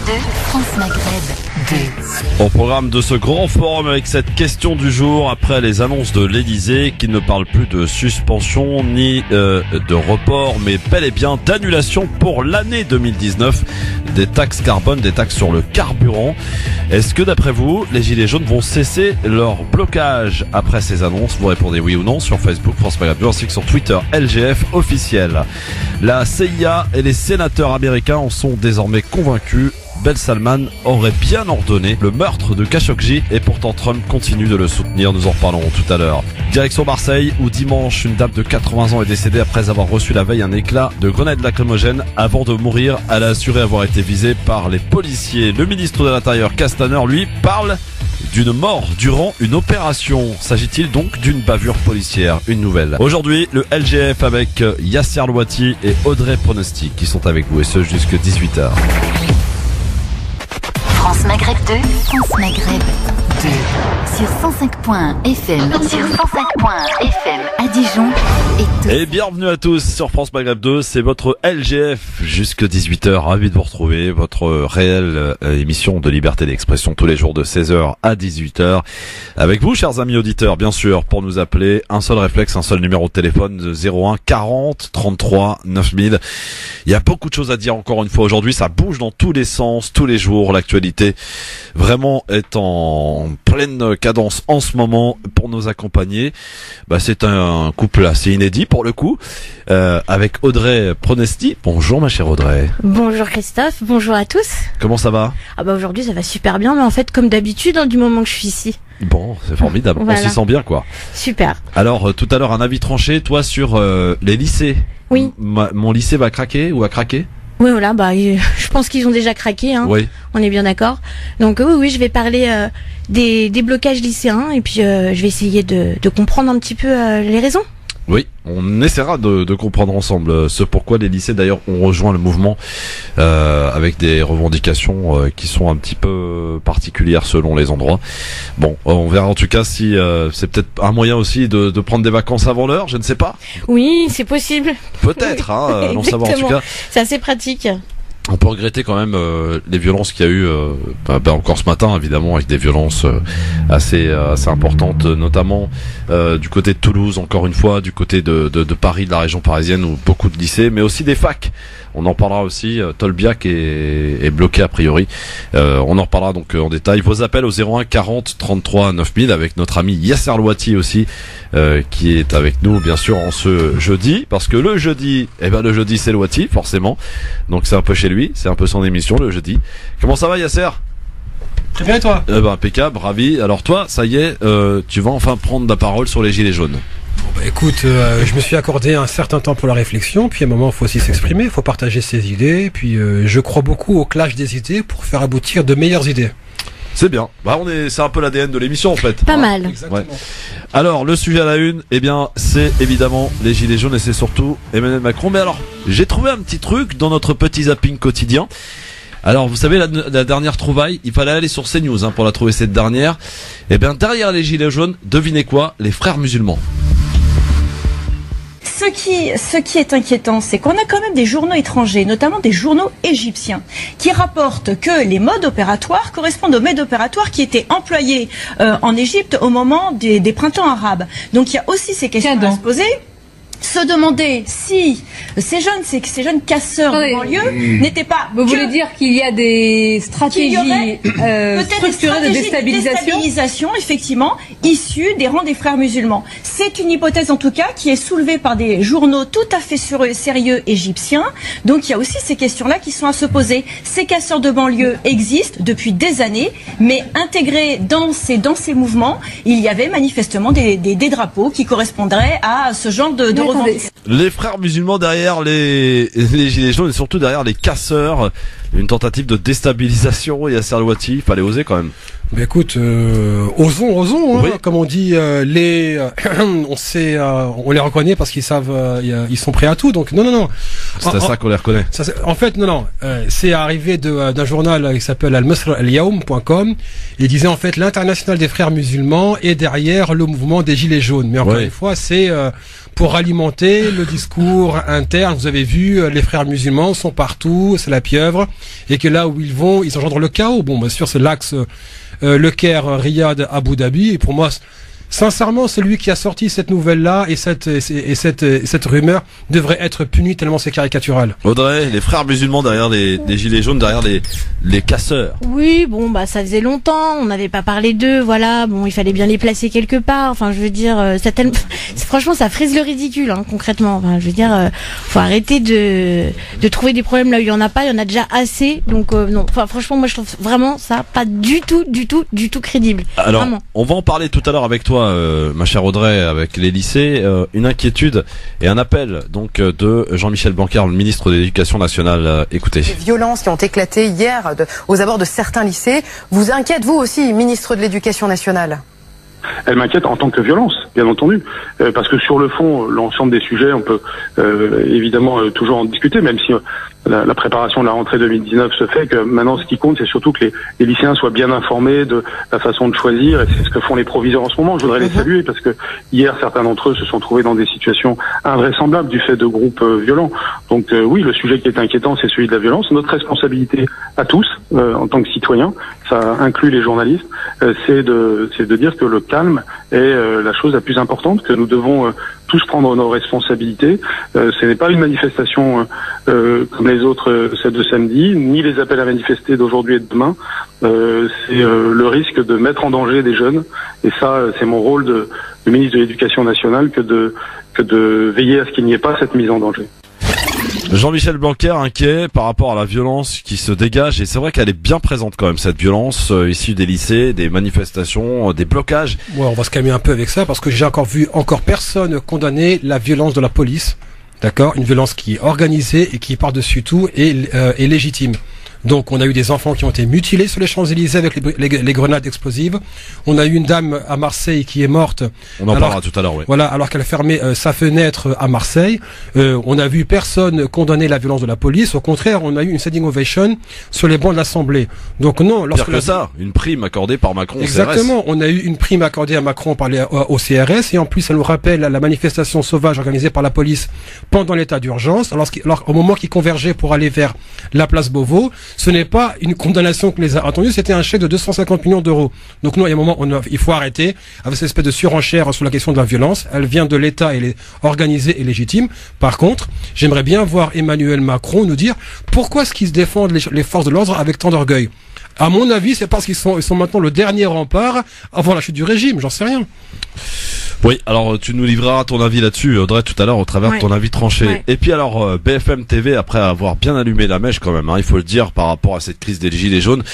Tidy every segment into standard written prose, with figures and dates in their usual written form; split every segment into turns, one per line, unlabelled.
2, France Maghreb 2.
Au programme de ce grand forum avec cette question du jour, après les annonces de l'Elysée qui ne parle plus de suspension ni de report, mais bel et bien d'annulation pour l'année 2019 des taxes carbone, des taxes sur le carburant. Est-ce que d'après vous, les Gilets jaunes vont cesser leur blocage après ces annonces? Vous répondez oui ou non sur Facebook France Maghreb 2 ainsi que sur Twitter LGF officiel. La CIA et les sénateurs américains en sont désormais convaincus. Ben Salman aurait bien ordonné le meurtre de Khashoggi et pourtant Trump continue de le soutenir. Nous en reparlerons tout à l'heure. Direction Marseille où dimanche une dame de 80 ans est décédée après avoir reçu la veille un éclat de grenade lacrymogène. Avant de mourir, elle a assuré avoir été visée par les policiers. Le ministre de l'Intérieur Castaner, lui, parle d'une mort durant une opération. S'agit-il donc d'une bavure policière? Une nouvelle. Aujourd'hui, le LGF avec Yasser Louati et Audrey Pronostic qui sont avec vous et ce jusque 18h.
France Maghreb 2, France Maghreb 2. Sur 105.1 FM, sur 105.1 FM à Dijon
et bienvenue à tous sur France Maghreb 2, c'est votre LGF jusque 18h, ravi de vous retrouver, votre réelle émission de liberté d'expression tous les jours de 16h à 18h. Avec vous, chers amis auditeurs, bien sûr, pour nous appeler, un seul réflexe, un seul numéro de téléphone, 01 40 33 9000. Il y a beaucoup de choses à dire encore une fois aujourd'hui, ça bouge dans tous les sens, tous les jours, l'actualité vraiment est en pleine cadence en ce moment pour nous accompagner. C'est un couple assez inédit pour le coup, avec Audrey Pronostic. Bonjour ma chère Audrey.
Bonjour Christophe, bonjour à tous.
Comment ça va?
Aujourd'hui ça va super bien, mais en fait comme d'habitude du moment que je suis ici.
Bon, c'est formidable, voilà. On s'y sent bien quoi.
Super.
Alors tout à l'heure un avis tranché, toi sur les lycées.
Oui.
Mon lycée va craquer ou a craqué?
Oui, voilà, je pense qu'ils ont déjà craqué, hein.
Oui.
On est bien d'accord. Donc oui, je vais parler des blocages lycéens et puis je vais essayer de comprendre un petit peu les raisons.
Oui, on essaiera de comprendre ensemble ce pourquoi les lycées d'ailleurs ont rejoint le mouvement avec des revendications qui sont un petit peu particulières selon les endroits. Bon, on verra en tout cas si c'est peut-être un moyen aussi de prendre des vacances avant l'heure, je ne sais pas.
Oui, c'est possible.
Peut-être, hein, allons savoir en tout cas.
C'est assez pratique.
On peut regretter quand même les violences qu'il y a eu encore ce matin évidemment avec des violences assez importantes notamment du côté de Toulouse encore une fois, du côté de Paris, de la région parisienne où beaucoup de lycées mais aussi des facs. On en parlera aussi, Tolbiac est bloqué a priori. On en reparlera donc en détail. Vos appels au 01 40 33 9000 avec notre ami Yasser Louati aussi qui est avec nous bien sûr en ce jeudi parce que le jeudi c'est Louati forcément. Donc c'est un peu chez lui, c'est un peu son émission le jeudi. Comment ça va Yasser?
Très bien et toi?
Impeccable, ravi. Alors toi, ça y est, tu vas enfin prendre la parole sur les Gilets jaunes.
Écoute, je me suis accordé un certain temps pour la réflexion, puis à un moment il faut aussi s'exprimer, il faut partager ses idées, puis je crois beaucoup au clash des idées pour faire aboutir de meilleures idées.
C'est bien, c'est un peu l'ADN de l'émission en fait.
Pas mal.
Exactement.
Ouais. Alors le sujet à la une, c'est évidemment les Gilets jaunes et c'est surtout Emmanuel Macron. Mais alors, j'ai trouvé un petit truc dans notre petit zapping quotidien. Alors vous savez la dernière trouvaille, il fallait aller sur CNews pour la trouver cette dernière. Derrière les Gilets jaunes, devinez quoi? Les frères musulmans.
Ce qui est inquiétant, c'est qu'on a quand même des journaux étrangers, notamment des journaux égyptiens, qui rapportent que les modes opératoires correspondent aux modes opératoires qui étaient employés en Égypte au moment des printemps arabes. Donc il y a aussi ces questions à se poser. Se demander si ces jeunes casseurs de banlieue n'étaient pas...
Vous voulez dire qu'il y a des stratégies structurées de déstabilisation,
effectivement, issues des rangs des frères musulmans. C'est une hypothèse en tout cas qui est soulevée par des journaux tout à fait sérieux égyptiens. Donc il y a aussi ces questions-là qui sont à se poser. Ces casseurs de banlieue existent depuis des années, mais intégrés dans ces mouvements, il y avait manifestement des drapeaux qui correspondraient à ce genre de
les frères musulmans derrière les Gilets jaunes et surtout derrière les casseurs, une tentative de déstabilisation. Yasser Louati, il fallait oser quand même.
Écoute, osons, hein,
oui.
Comme on dit, on les reconnaît parce qu'ils savent, ils sont prêts à tout. Donc non.
C'est ça qu'on les reconnaît.
En fait, non. C'est arrivé d'un journal qui s'appelle al-Yaoum.com. Il disait en fait l'international des frères musulmans est derrière le mouvement des Gilets jaunes. Mais encore une fois, c'est pour alimenter le discours interne. Vous avez vu, les frères musulmans sont partout, c'est la pieuvre, et que là où ils vont, ils engendrent le chaos. Bon, bien sûr, c'est l'axe Le Caire, Riyad, Abu Dhabi, et pour moi, sincèrement, celui qui a sorti cette nouvelle-là et cette rumeur devrait être puni tellement c'est caricatural.
Audrey, les frères musulmans derrière les gilets jaunes, derrière les casseurs.
Oui, bon, bah ça faisait longtemps, on n'avait pas parlé d'eux, voilà, bon, il fallait bien les placer quelque part. Enfin, je veux dire, franchement, ça frise le ridicule, hein, concrètement. Enfin, je veux dire, faut arrêter de trouver des problèmes là où il y en a pas, il y en a déjà assez. Donc non, enfin, franchement, moi je trouve vraiment ça pas du tout crédible.
Alors,
vraiment.
On va en parler tout à l'heure avec toi. Ma chère Audrey, avec les lycées, une inquiétude et un appel donc de Jean-Michel Blanquer, le ministre de l'Éducation nationale. Écoutez.
Les violences qui ont éclaté hier aux abords de certains lycées vous inquiètent vous aussi, ministre de l'Éducation nationale?
Elle m'inquiète en tant que violence, bien entendu, parce que sur le fond, l'ensemble des sujets, on peut évidemment toujours en discuter, même si la préparation de la rentrée 2019 se fait, que maintenant ce qui compte, c'est surtout que les lycéens soient bien informés de la façon de choisir, et c'est ce que font les proviseurs en ce moment. Je voudrais les saluer, parce que hier, certains d'entre eux se sont trouvés dans des situations invraisemblables du fait de groupes violents. Donc oui, le sujet qui est inquiétant, c'est celui de la violence. Notre responsabilité à tous, en tant que citoyens, ça inclut les journalistes, c'est de dire que le calme est la chose la plus importante, que nous devons tous prendre nos responsabilités. Ce n'est pas une manifestation comme les autres, celle de samedi, ni les appels à manifester d'aujourd'hui et de demain. C'est le risque de mettre en danger des jeunes, et ça, c'est mon rôle de ministre de l'Éducation nationale que de veiller à ce qu'il n'y ait pas cette mise en danger.
Jean-Michel Blanquer inquiet par rapport à la violence qui se dégage, et c'est vrai qu'elle est bien présente quand même, cette violence issue des lycées, des manifestations, des blocages.
Ouais, on va se calmer un peu avec ça, parce que j'ai encore vu personne condamner la violence de la police. D'accord, une violence qui est organisée et qui par-dessus tout est légitime. Donc on a eu des enfants qui ont été mutilés sur les Champs-Élysées avec les grenades explosives. On a eu une dame à Marseille qui est morte.
On en parlera tout à l'heure, oui.
Voilà, alors qu'elle fermait sa fenêtre à Marseille. On a vu personne condamner la violence de la police. Au contraire, on a eu une standing ovation sur les bancs de l'Assemblée. Donc non,
lorsque une prime accordée par Macron.
Exactement, on a eu une prime accordée à Macron au CRS, et en plus ça nous rappelle la manifestation sauvage organisée par la police pendant l'état d'urgence. Alors au moment qu'ils convergeaient pour aller vers la place Beauvau, ce n'est pas une condamnation que les a entendus, c'était un chèque de 250 millions d'euros. Donc nous, il y a un moment, il faut arrêter avec cette espèce de surenchère sur la question de la violence. Elle vient de l'État, elle est organisée et légitime. Par contre, j'aimerais bien voir Emmanuel Macron nous dire pourquoi est-ce qu'ils se défendent les forces de l'ordre avec tant d'orgueil. À mon avis, c'est parce qu'ils sont maintenant le dernier rempart avant la chute du régime, j'en sais rien.
Oui, alors tu nous livreras ton avis là-dessus, Audrey, tout à l'heure, au travers de ton avis tranché. Ouais. Et puis alors, BFM TV, après avoir bien allumé la mèche quand même, il faut le dire, par rapport à cette crise des gilets jaunes,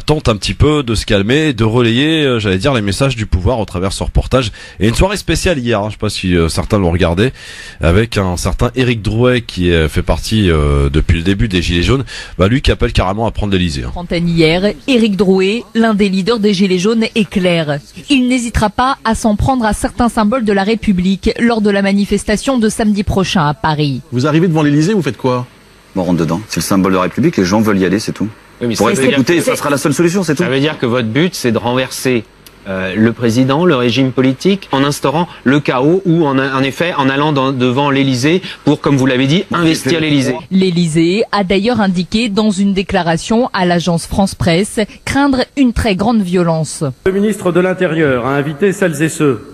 tente un petit peu de se calmer, de relayer, j'allais dire, les messages du pouvoir au travers de ce reportage. Et une soirée spéciale hier, je sais pas si certains l'ont regardé, avec un certain Éric Drouet qui fait partie depuis le début des gilets jaunes, lui qui appelle carrément à prendre l'Elysée.
Antenne hier, Éric Drouet, l'un des leaders des gilets jaunes, est clair. Il n'hésitera pas à s'en prendre à certains symboles de la République lors de la manifestation de samedi prochain à Paris.
Vous arrivez devant l'Elysée, vous faites quoi?
On rentre dedans. C'est le symbole de la République, les gens veulent y aller, c'est tout.
Oui, mais
pour être écouté, ça sera la seule solution, c'est tout.
Ça veut dire que votre but, c'est de renverser le président, le régime politique, en instaurant le chaos ou en effet en allant devant l'Elysée pour, comme vous l'avez dit, investir l'Elysée.
L'Elysée a d'ailleurs indiqué dans une déclaration à l'agence France Presse craindre une très grande violence.
Le ministre de l'Intérieur a invité celles et ceux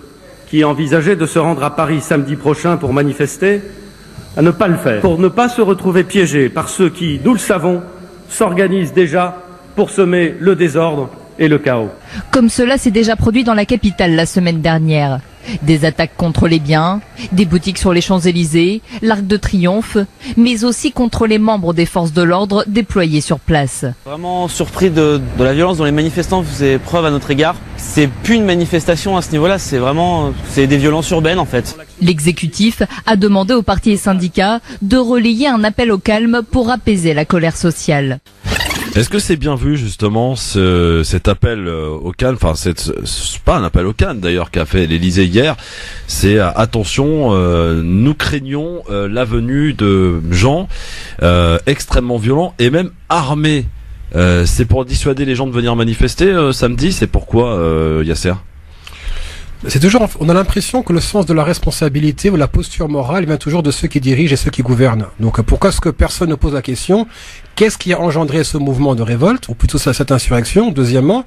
qui envisageaient de se rendre à Paris samedi prochain pour manifester à ne pas le faire, pour ne pas se retrouver piégés par ceux qui, nous le savons, s'organisent déjà pour semer le désordre et le chaos.
Comme cela s'est déjà produit dans la capitale la semaine dernière. Des attaques contre les biens, des boutiques sur les Champs-Élysées, l'Arc de Triomphe, mais aussi contre les membres des forces de l'ordre déployés sur place.
Vraiment surpris de la violence dont les manifestants faisaient preuve à notre égard. C'est plus une manifestation à ce niveau-là, c'est des violences urbaines en fait.
L'exécutif a demandé aux partis et syndicats de relayer un appel au calme pour apaiser la colère sociale.
Est-ce que c'est bien vu justement cet appel au calme, enfin c'est pas un appel au calme d'ailleurs qu'a fait l'Élysée hier, c'est attention, nous craignons la venue de gens extrêmement violents et même armés. C'est pour dissuader les gens de venir manifester samedi, c'est pourquoi Yasser?
C'est toujours, on a l'impression que le sens de la responsabilité ou la posture morale vient toujours de ceux qui dirigent et ceux qui gouvernent. Donc pourquoi est-ce que personne ne pose la question, qu'est-ce qui a engendré ce mouvement de révolte, ou plutôt cette insurrection? Deuxièmement,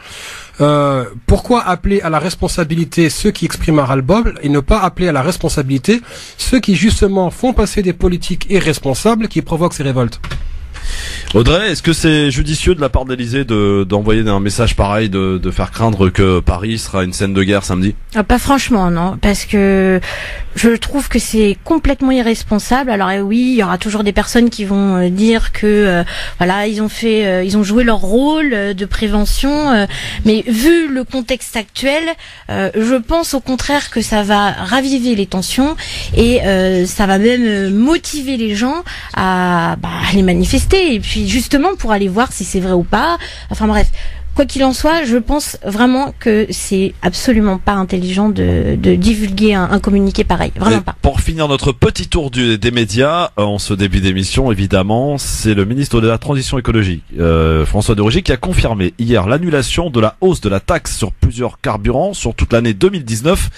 pourquoi appeler à la responsabilité ceux qui expriment un ras-le-bol et ne pas appeler à la responsabilité ceux qui justement font passer des politiques irresponsables qui provoquent ces révoltes?
Audrey, est-ce que c'est judicieux de la part d'Élysée d'envoyer un message pareil, de faire craindre que Paris sera une scène de guerre samedi?
Pas franchement, non, parce que je trouve que c'est complètement irresponsable. Alors oui, il y aura toujours des personnes qui vont dire que voilà, ils ont joué leur rôle de prévention, mais vu le contexte actuel, je pense au contraire que ça va raviver les tensions et ça va même motiver les gens à aller manifester et puis justement pour aller voir si c'est vrai ou pas. Enfin bref. Quoi qu'il en soit, je pense vraiment que c'est absolument pas intelligent de divulguer un communiqué pareil. Vraiment pas.
Pour finir notre petit tour des médias, en ce début d'émission, évidemment, c'est le ministre de la Transition écologique, François de Rugy, qui a confirmé hier l'annulation de la hausse de la taxe sur plusieurs carburants sur toute l'année 2019.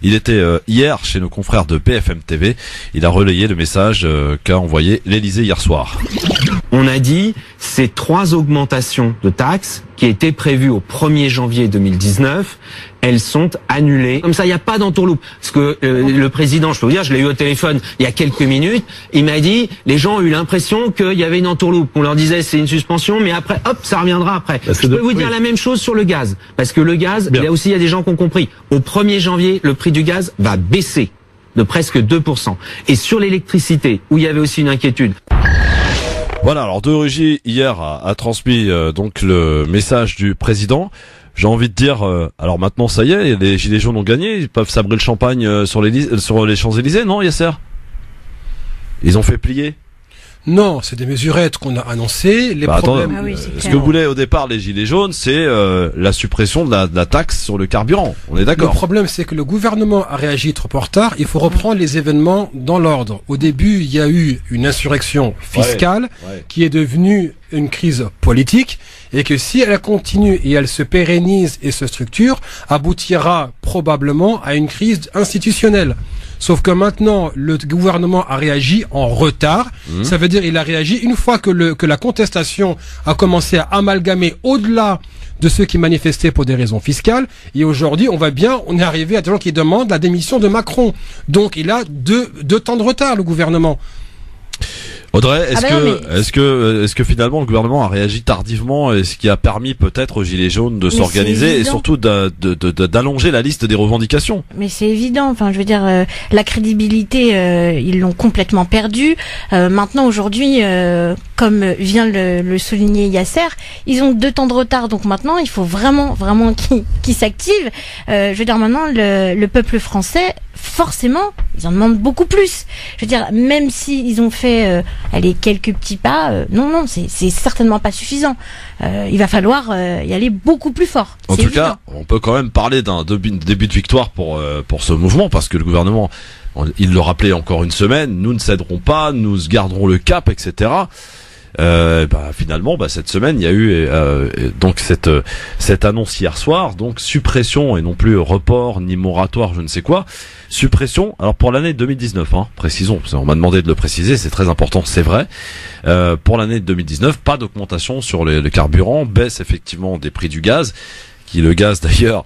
Il était hier chez nos confrères de BFM TV. Il a relayé le message qu'a envoyé l'Élysée hier soir.
On a dit ces 3 augmentations de taxes qui étaient prévues au 1er janvier 2019, elles sont annulées. Comme ça, il n'y a pas d'entourloupe. Parce que le président, je peux vous dire, je l'ai eu au téléphone il y a quelques minutes, il m'a dit, les gens ont eu l'impression qu'il y avait une entourloupe. On leur disait c'est une suspension, mais après, hop, ça reviendra après. Je peux vous dire la même chose sur le gaz. Parce que le gaz, là aussi, il y a des gens qui ont compris. Au 1er janvier, le prix du gaz va baisser de presque 2%. Et sur l'électricité, où il y avait aussi une inquiétude.
Voilà, alors de Rugy hier a transmis donc le message du président. J'ai envie de dire, alors maintenant ça y est, les Gilets jaunes ont gagné, ils peuvent sabrer le champagne sur les Champs-Élysées, non Yasser? Ils ont fait plier?
Non, c'est des mesurettes qu'on a annoncées. Les problèmes.
Ce que voulaient au départ les Gilets jaunes, c'est la suppression de la taxe sur le carburant. On est d'accord.
Le problème, c'est que le gouvernement a réagi trop en retard. Il faut reprendre les événements dans l'ordre. Au début, il y a eu une insurrection fiscale qui est devenue une crise politique et que si elle continue et elle se pérennise et se structure, aboutira probablement à une crise institutionnelle. Sauf que maintenant, le gouvernement a réagi en retard. Ça veut dire il a réagi une fois que la contestation a commencé à amalgamer au-delà de ceux qui manifestaient pour des raisons fiscales. Et aujourd'hui, on est arrivé à des gens qui demandent la démission de Macron. Donc il a deux temps de retard, le gouvernement.
Audrey, est-ce que finalement le gouvernement a réagi tardivement et ce qui a permis peut-être aux Gilets jaunes de s'organiser et surtout d'allonger la liste des revendications? Mais
c'est évident. Enfin, je veux dire, la crédibilité, ils l'ont complètement perdue. Maintenant, aujourd'hui, comme vient le souligner Yasser, ils ont 2 temps de retard. Donc maintenant, il faut vraiment qu'ils s'activent. Je veux dire, maintenant, le peuple français, forcément, ils en demandent beaucoup plus. Je veux dire, même si ils ont fait quelques petits pas, non, c'est certainement pas suffisant. Il va falloir y aller beaucoup plus fort.
En tout cas, on peut quand même parler d'un début de victoire pour ce mouvement, parce que le gouvernement, il le rappelait encore une semaine, nous ne céderons pas, nous garderons le cap, etc. Finalement, cette semaine, il y a eu donc cette annonce hier soir, donc suppression et non plus report ni moratoire, je ne sais quoi. Suppression, alors pour l'année 2019, précisons, on m'a demandé de le préciser, c'est très important, c'est vrai. Pour l'année 2019, pas d'augmentation sur les carburants, baisse effectivement des prix du gaz, qui le gaz d'ailleurs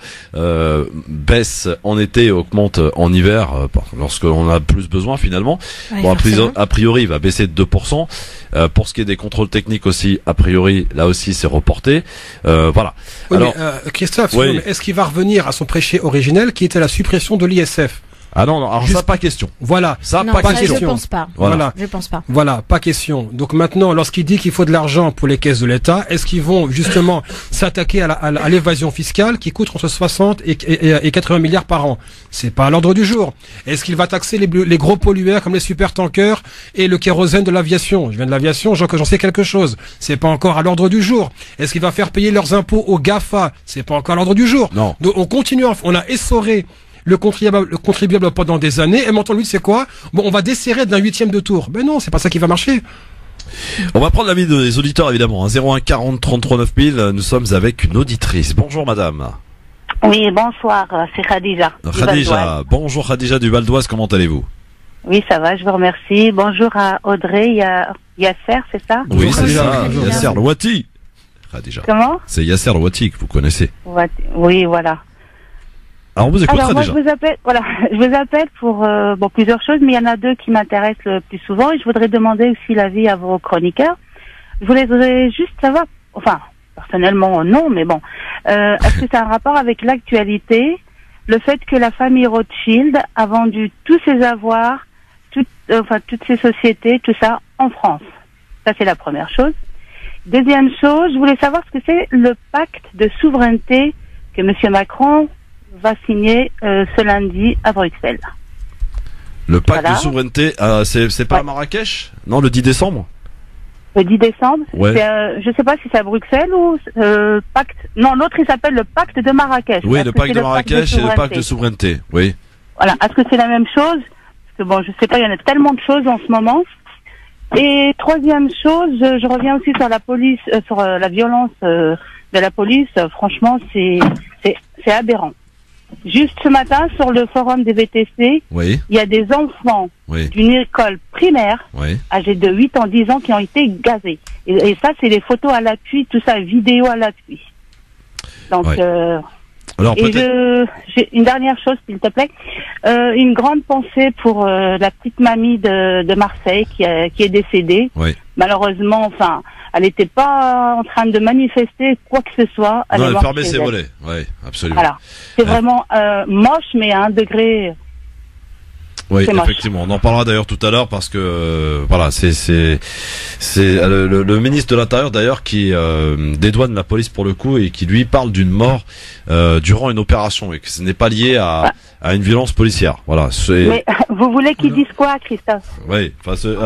baisse en été et augmente en hiver lorsque l'on a plus besoin finalement. Bon, a priori, il va baisser de 2%. Pour ce qui est des contrôles techniques aussi, a priori, là aussi, c'est reporté. Voilà.
Oui, alors, mais, Christophe, est-ce qu'il va revenir à son péché originel qui était la suppression de l'ISF?
Ah non, alors ça pas question.
Voilà,
pas question. Je pense pas.
Voilà.
Je pense pas.
Voilà, pas question. Donc maintenant, lorsqu'il dit qu'il faut de l'argent pour les caisses de l'État, est-ce qu'ils vont justement s'attaquer à l'évasion fiscale qui coûte entre 60 et 80 milliards par an? C'est pas à l'ordre du jour. Est-ce qu'il va taxer les gros pollueurs comme les supertankers et le kérosène de l'aviation? Je viens de l'aviation, j'en sais quelque chose. C'est pas encore à l'ordre du jour. Est-ce qu'il va faire payer leurs impôts aux GAFA? C'est pas encore à l'ordre du jour.
Non.
Donc on continue, on a essoré le contribuable pendant des années, et maintenant lui c'est quoi? Bon, on va desserrer d'un 8e de tour. Ben non, c'est pas ça qui va marcher.
On va prendre l'avis des auditeurs évidemment. 01 40 33 9000. Nous sommes avec une auditrice. Bonjour madame.
Oui, bonsoir, c'est Khadija.
Khadija, bonjour Khadija du Val d'Oise, comment allez-vous?
Oui, ça va, je vous remercie. Bonjour à Audrey, Yasser, c'est ça?
Oui, c'est ça, Yasser Louati. Khadija.
Comment?
C'est Yasser Louati que vous connaissez.
Oui, voilà.
Alors, on vous écoute,
Khadija. Moi, je vous appelle pour plusieurs choses, mais il y en a deux qui m'intéressent le plus souvent et je voudrais demander aussi l'avis à vos chroniqueurs. Je voudrais juste savoir, enfin, personnellement, non, mais bon, est-ce que c'est un rapport avec l'actualité, le fait que la famille Rothschild a vendu tous ses avoirs, toutes ses sociétés, tout ça, en France? Ça, c'est la première chose. Deuxième chose, je voulais savoir ce que c'est le pacte de souveraineté que M. Macron va signer ce lundi à Bruxelles.
Le pacte de souveraineté, c'est pas à Marrakech? Non, le 10 décembre?
Le 10 décembre,
ouais.
Je sais pas si c'est à Bruxelles ou pacte. Non, l'autre il s'appelle le pacte de Marrakech.
Oui, le pacte de Marrakech et le pacte de souveraineté. Oui.
Voilà. Est-ce que c'est la même chose? Parce que bon, je sais pas, il y en a tellement de choses en ce moment. Et troisième chose, je reviens aussi sur la police, sur la violence de la police. Franchement, c'est aberrant. Juste ce matin, sur le forum des VTC,
oui.
Il y a des enfants d'une école primaire, âgés de 8 ans, 10 ans, qui ont été gazés. Et ça, c'est des photos à l'appui, tout ça, vidéo à l'appui. Donc,
alors,
j'ai une dernière chose, s'il te plaît. Une grande pensée pour la petite mamie de Marseille qui est décédée.
Oui.
Malheureusement, enfin, elle n'était pas en train de manifester quoi que ce soit.
Non, elle fermait ses volets. Oui, absolument.
Voilà. C'est vraiment moche, mais à un degré.
Oui, effectivement. On en parlera d'ailleurs tout à l'heure parce que voilà, c'est le ministre de l'Intérieur d'ailleurs qui dédouane la police pour le coup et qui lui parle d'une mort durant une opération et que ce n'est pas lié à une violence policière. Voilà.
Mais vous voulez qu'ils disent quoi, Christophe?
Oui.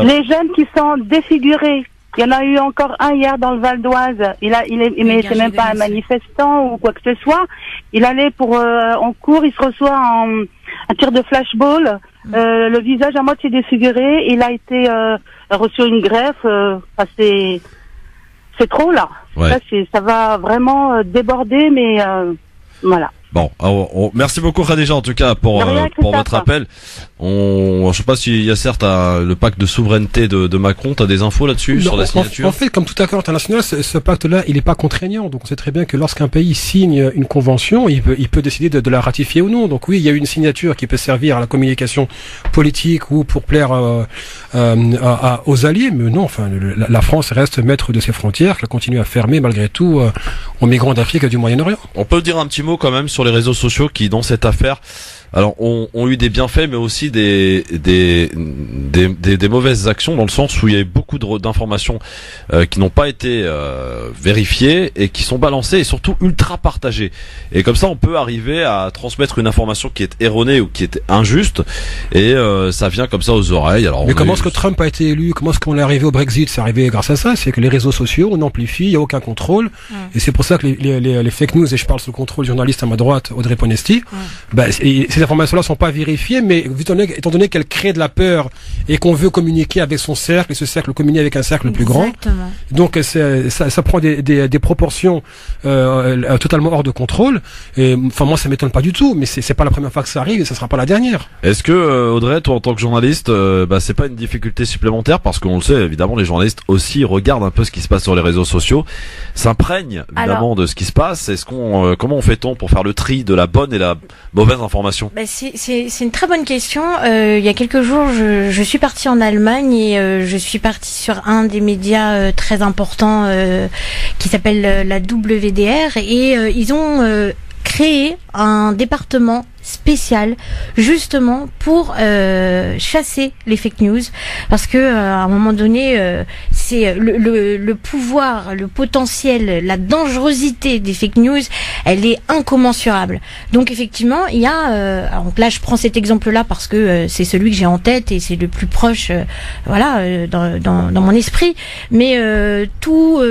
Les jeunes qui sont défigurés. Il y en a eu encore un hier dans le Val d'Oise. Mais c'est même pas un manifestant ou quoi que ce soit. Il allait en cours, il se reçoit un tir de flashball, le visage à moitié défiguré. Il a été reçu une greffe. C'est trop là.
Ouais.
Ça va vraiment déborder, mais voilà.
Bon, merci beaucoup Khadija en tout cas pour votre appel. Je sais pas si Yasser t'as le pacte de souveraineté de Macron, t'as des infos là-dessus sur la signature?
En fait, comme tout accord international, ce pacte-là, il n'est pas contraignant. Donc on sait très bien que lorsqu'un pays signe une convention, il peut décider de la ratifier ou non. Donc oui, il y a une signature qui peut servir à la communication politique ou pour plaire aux alliés, mais non, enfin la France reste maître de ses frontières, qu'elle continue à fermer malgré tout aux migrants d'Afrique et du Moyen-Orient.
On peut dire un petit mot quand même sur les réseaux sociaux qui, dans cette affaire, alors ont eu des bienfaits, mais aussi des mauvaises actions, dans le sens où il y a eu beaucoup d'informations qui n'ont pas été vérifiées et qui sont balancées et surtout ultra partagées. Et comme ça, on peut arriver à transmettre une information qui est erronée ou qui est injuste, et ça vient comme ça aux oreilles. Alors,
mais comment est-ce que Trump a été élu? Comment est-ce qu'on est arrivé au Brexit? C'est arrivé grâce à ça. C'est que les réseaux sociaux, on amplifie, il n'y a aucun contrôle, et c'est pour ça que les fake news, et je parle sous le contrôle du journaliste à ma droite, Audrey Ponesti, ces informations-là sont pas vérifiées, mais étant donné qu'elles créent de la peur et qu'on veut communiquer avec son cercle, et ce cercle communique avec un cercle plus grand, donc ça prend des proportions totalement hors de contrôle. Et enfin moi ça m'étonne pas du tout, mais c'est pas la première fois que ça arrive et ça sera pas la dernière.
Est-ce que Audrey, toi en tant que journaliste, c'est pas une difficulté supplémentaire, parce qu'on le sait évidemment, les journalistes aussi regardent un peu ce qui se passe sur les réseaux sociaux, s'imprègnent évidemment de ce qui se passe. Comment fait-on pour faire le tri de la bonne et la mauvaise information?
C'est une très bonne question. Il y a quelques jours, je suis partie en Allemagne et je suis partie sur un des médias très importants qui s'appelle la WDR, et ils ont créé un département spécial justement pour chasser les fake news, parce que à un moment donné c'est le pouvoir, le potentiel, la dangerosité des fake news, elle est incommensurable. Donc effectivement il y a donc là je prends cet exemple là parce que c'est celui que j'ai en tête et c'est le plus proche dans mon esprit, mais tout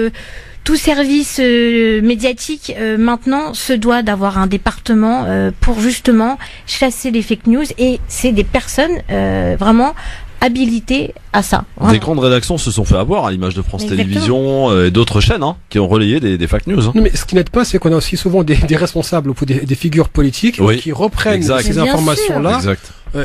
service médiatique maintenant se doit d'avoir un département pour justement chasser les fake news, et c'est des personnes vraiment habilitées à ça.
Des grandes rédactions se sont fait avoir, à l'image de France
Exactement.
Télévisions et d'autres chaînes qui ont relayé des fake news.
Non, mais ce qui n'aide pas, c'est qu'on a aussi souvent des responsables ou des figures politiques qui reprennent ces informations-là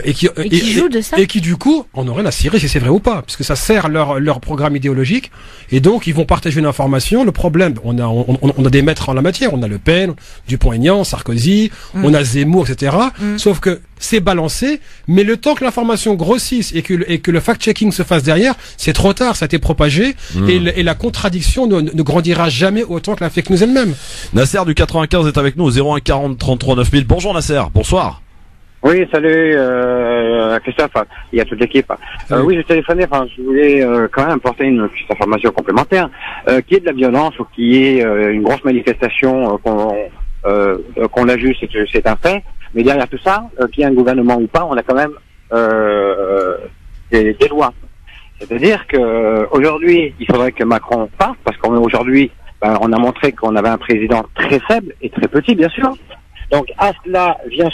et qui jouent de ça. Et qui du coup, on aurait à cirer si c'est vrai ou pas, puisque ça sert leur programme idéologique, et donc ils vont partager une information. Le problème, on a des maîtres en la matière, on a Le Pen, Dupont-Aignan, Sarkozy, on a Zemmour, etc. Sauf que c'est balancé, mais le temps que l'information grossisse et que le fact-checking se fasse derrière, c'est trop tard, ça a été propagé, et la contradiction ne grandira jamais autant que la fake news elle-même.
Nasser du 95 est avec nous au 01 40 33 9000. Bonjour Nasser, bonsoir.
Oui, salut Christophe, il y a toute l'équipe. Oui, je téléphonais, je voulais quand même apporter une petite information complémentaire, qui est de la violence ou qui est une grosse manifestation qu'on l'a vu, c'est un fait, mais derrière tout ça, qu'il y ait un gouvernement ou pas, on a quand même des lois. C'est-à-dire que aujourd'hui, il faudrait que Macron parte, parce qu'aujourd'hui, on a montré qu'on avait un président très faible et très petit, bien sûr. Donc à cela vient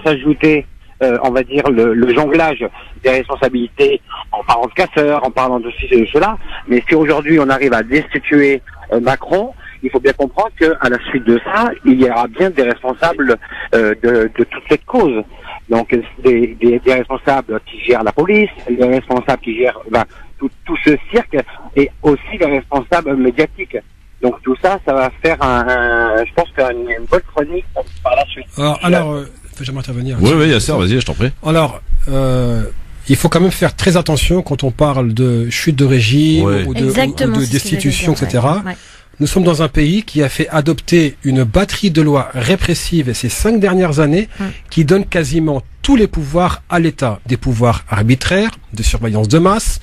s'ajouter, on va dire, le jonglage des responsabilités en parlant de casseurs, en parlant de ceci et de cela. Mais si aujourd'hui on arrive à destituer Macron, il faut bien comprendre qu'à la suite de ça, il y aura bien des responsables de toute cette cause. Donc des responsables qui gèrent la police, des responsables qui gèrent tout ce cirque, et aussi des responsables médiatiques. Donc tout ça, ça va faire je pense une bonne chronique par la suite.
Alors, j'aimerais intervenir.
Oui, Yasser, vas-y, je t'en prie.
Alors, il faut quand même faire très attention quand on parle de chute de régime ou de destitution, etc. Ouais. Nous sommes dans un pays qui a fait adopter une batterie de lois répressives ces 5 dernières années qui donnent quasiment tous les pouvoirs à l'État. Des pouvoirs arbitraires, de surveillance de masse.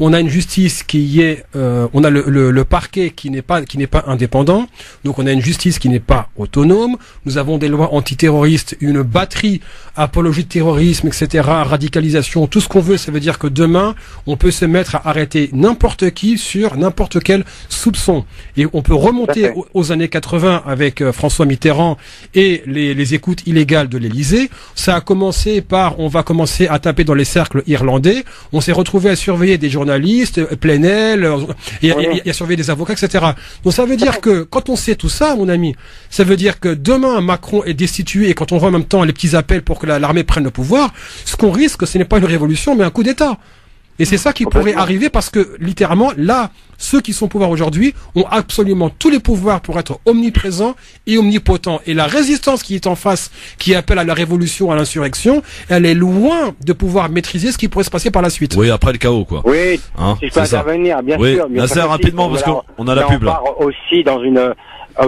On a une justice qui est, on a le parquet qui n'est pas indépendant. Donc on a une justice qui n'est pas autonome. Nous avons des lois antiterroristes, une batterie apologie de terrorisme, etc., radicalisation, tout ce qu'on veut. Ça veut dire que demain, on peut se mettre à arrêter n'importe qui sur n'importe quel soupçon. Et on peut remonter aux années 80 avec François Mitterrand et les écoutes illégales de l'Élysée. Ça a commencé par, on va commencer à taper dans les cercles irlandais. On s'est retrouvé à surveiller des journalistes, Plenel, et à surveiller des avocats, etc. Donc ça veut dire que quand on sait tout ça, mon ami, ça veut dire que demain Macron est destitué, et quand on voit en même temps les petits appels pour que l'armée prenne le pouvoir, ce qu'on risque, ce n'est pas une révolution, mais un coup d'État. Et c'est ça qui pourrait arriver, parce que littéralement, là, ceux qui sont au pouvoir aujourd'hui ont absolument tous les pouvoirs pour être omniprésents et omnipotents. Et la résistance qui est en face, qui appelle à la révolution, à l'insurrection, elle est loin de pouvoir maîtriser ce qui pourrait se passer par la suite.
Oui, après le chaos, quoi.
Oui, si je peux intervenir, bien sûr.
Bien sûr, rapidement, parce qu'on a la pub, là.
On part aussi dans une,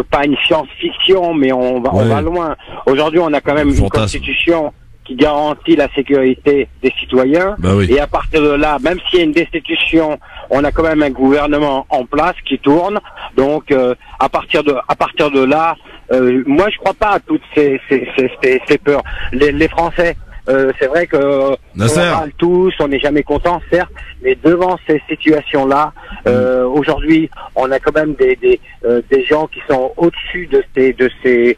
pas une science-fiction, mais on va loin. Aujourd'hui, on a quand même une constitution qui garantit la sécurité des citoyens. Et à partir de là, même s'il y a une destitution, on a quand même un gouvernement en place qui tourne. Donc à partir de là, moi je crois pas à toutes ces peurs. Les Français, c'est vrai que on parle tous, on n'est jamais content, certes, mais devant ces situations-là, aujourd'hui, on a quand même des gens qui sont au-dessus de ces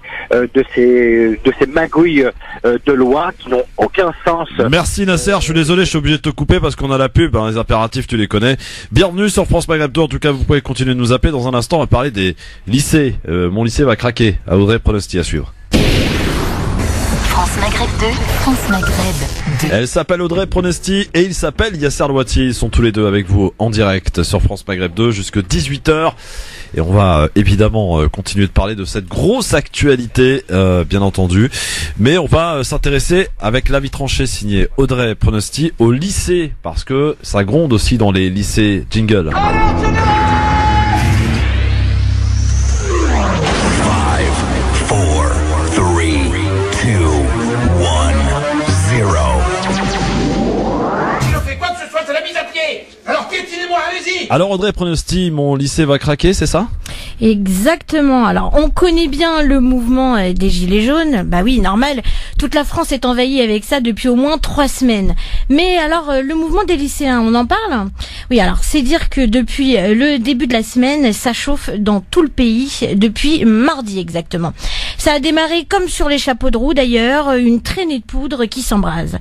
magouilles de loi qui n'ont aucun sens.
Merci Nasser, je suis désolé, je suis obligé de te couper parce qu'on a la pub, les impératifs tu les connais. Bienvenue sur France Maghreb 2, en tout cas vous pouvez continuer de nous appeler. Dans un instant on va parler des lycées. Mon lycée va craquer, à Audrey Pronosti à suivre.
France Maghreb 2, France Maghreb 2.
Elle s'appelle Audrey Pronosti et il s'appelle Yasser Louati. Ils sont tous les deux avec vous en direct sur France Maghreb 2 jusque 18h. Et on va évidemment continuer de parler de cette grosse actualité, bien entendu. Mais on va s'intéresser avec l'avis tranché signé Audrey Pronosti au lycée, parce que ça gronde aussi dans les lycées. Jingle.
Alors piétinez-moi, allez-y.
Alors Audrey Pronosti, mon lycée va craquer, c'est ça ?
Exactement. Alors on connaît bien le mouvement des Gilets jaunes. Bah oui, normal. Toute la France est envahie avec ça depuis au moins 3 semaines. Mais alors le mouvement des lycéens, on en parle ? Oui, alors c'est dire que depuis le début de la semaine, ça chauffe dans tout le pays, depuis mardi exactement. Ça a démarré comme sur les chapeaux de roue d'ailleurs, une traînée de poudre qui s'embrase.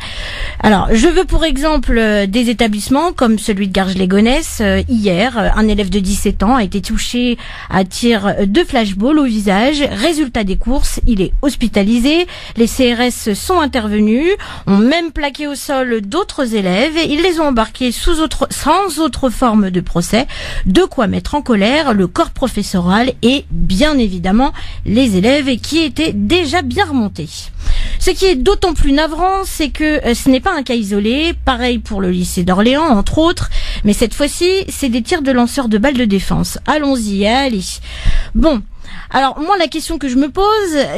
Alors, je veux pour exemple des établissements comme celui de Garges-les-Gonesse. Hier, un élève de 17 ans a été touché à tir de flashball au visage. Résultat des courses, il est hospitalisé. Les CRS sont intervenus, ont même plaqué au sol d'autres élèves. Ils les ont embarqués sans autre forme de procès. De quoi mettre en colère le corps professoral et bien évidemment les élèves qui étaient déjà bien remontés. Ce qui est d'autant plus navrant, c'est que ce n'est pas un cas isolé, pareil pour le lycée d'Orléans, entre autres, mais cette fois-ci, c'est des tirs de lanceurs de balles de défense. Allons-y, allez. Bon. Alors moi la question que je me pose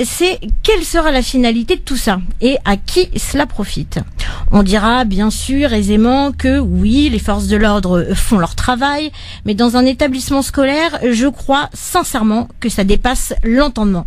c'est quelle sera la finalité de tout ça et à qui cela profite. On dira bien sûr aisément que oui les forces de l'ordre font leur travail mais dans un établissement scolaire je crois sincèrement que ça dépasse l'entendement.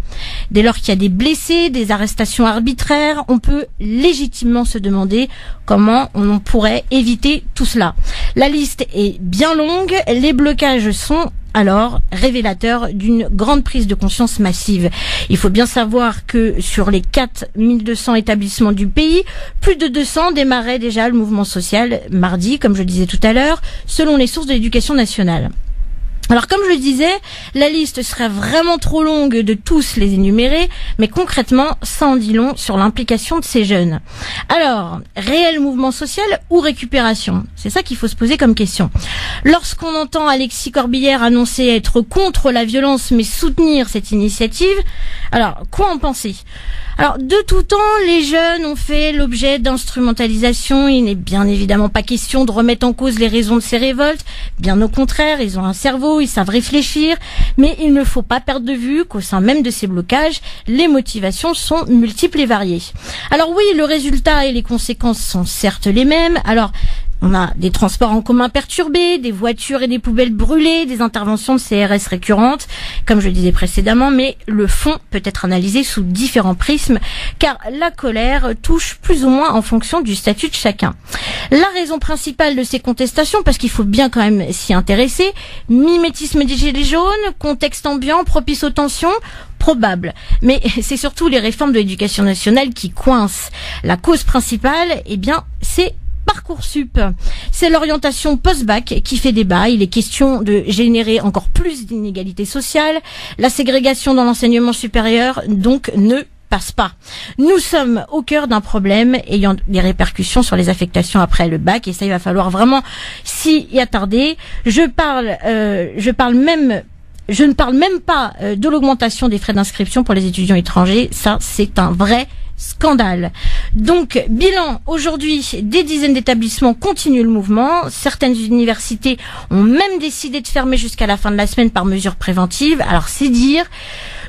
Dès lors qu'il y a des blessés, des arrestations arbitraires, on peut légitimement se demander comment on pourrait éviter tout cela. La liste est bien longue, les blocages sont alors révélateur d'une grande prise de conscience massive. Il faut bien savoir que sur les 4200 établissements du pays, plus de 200 démarraient déjà le mouvement social mardi, comme je le disais tout à l'heure, selon les sources de l'éducation nationale. Alors comme je le disais, la liste serait vraiment trop longue de tous les énumérer, mais concrètement, ça en dit long sur l'implication de ces jeunes. Alors, réel mouvement social ou récupération? C'est ça qu'il faut se poser comme question. Lorsqu'on entend Alexis Corbière annoncer être contre la violence mais soutenir cette initiative, alors quoi en penser? Alors, de tout temps, les jeunes ont fait l'objet d'instrumentalisation. Il n'est bien évidemment pas question de remettre en cause les raisons de ces révoltes. Bien au contraire, ils ont un cerveau, ils savent réfléchir. Mais il ne faut pas perdre de vue qu'au sein même de ces blocages, les motivations sont multiples et variées. Alors oui, le résultat et les conséquences sont certes les mêmes. Alors, on a des transports en commun perturbés, des voitures et des poubelles brûlées, des interventions de CRS récurrentes, comme je le disais précédemment, mais le fond peut être analysé sous différents prismes, car la colère touche plus ou moins en fonction du statut de chacun. La raison principale de ces contestations, parce qu'il faut bien quand même s'y intéresser, mimétisme des gilets jaunes, contexte ambiant propice aux tensions, probable. Mais c'est surtout les réformes de l'éducation nationale qui coincent. La cause principale, eh bien, c'est Parcoursup. C'est l'orientation post-bac qui fait débat. Il est question de générer encore plus d'inégalités sociales. La ségrégation dans l'enseignement supérieur, donc, ne passe pas. Nous sommes au cœur d'un problème ayant des répercussions sur les affectations après le bac et ça, il va falloir vraiment s'y attarder. Je ne parle même pas de l'augmentation des frais d'inscription pour les étudiants étrangers. Ça, c'est un vrai scandale. Donc, bilan, aujourd'hui, des dizaines d'établissements continuent le mouvement. Certaines universités ont même décidé de fermer jusqu'à la fin de la semaine par mesure préventive. Alors, c'est dire.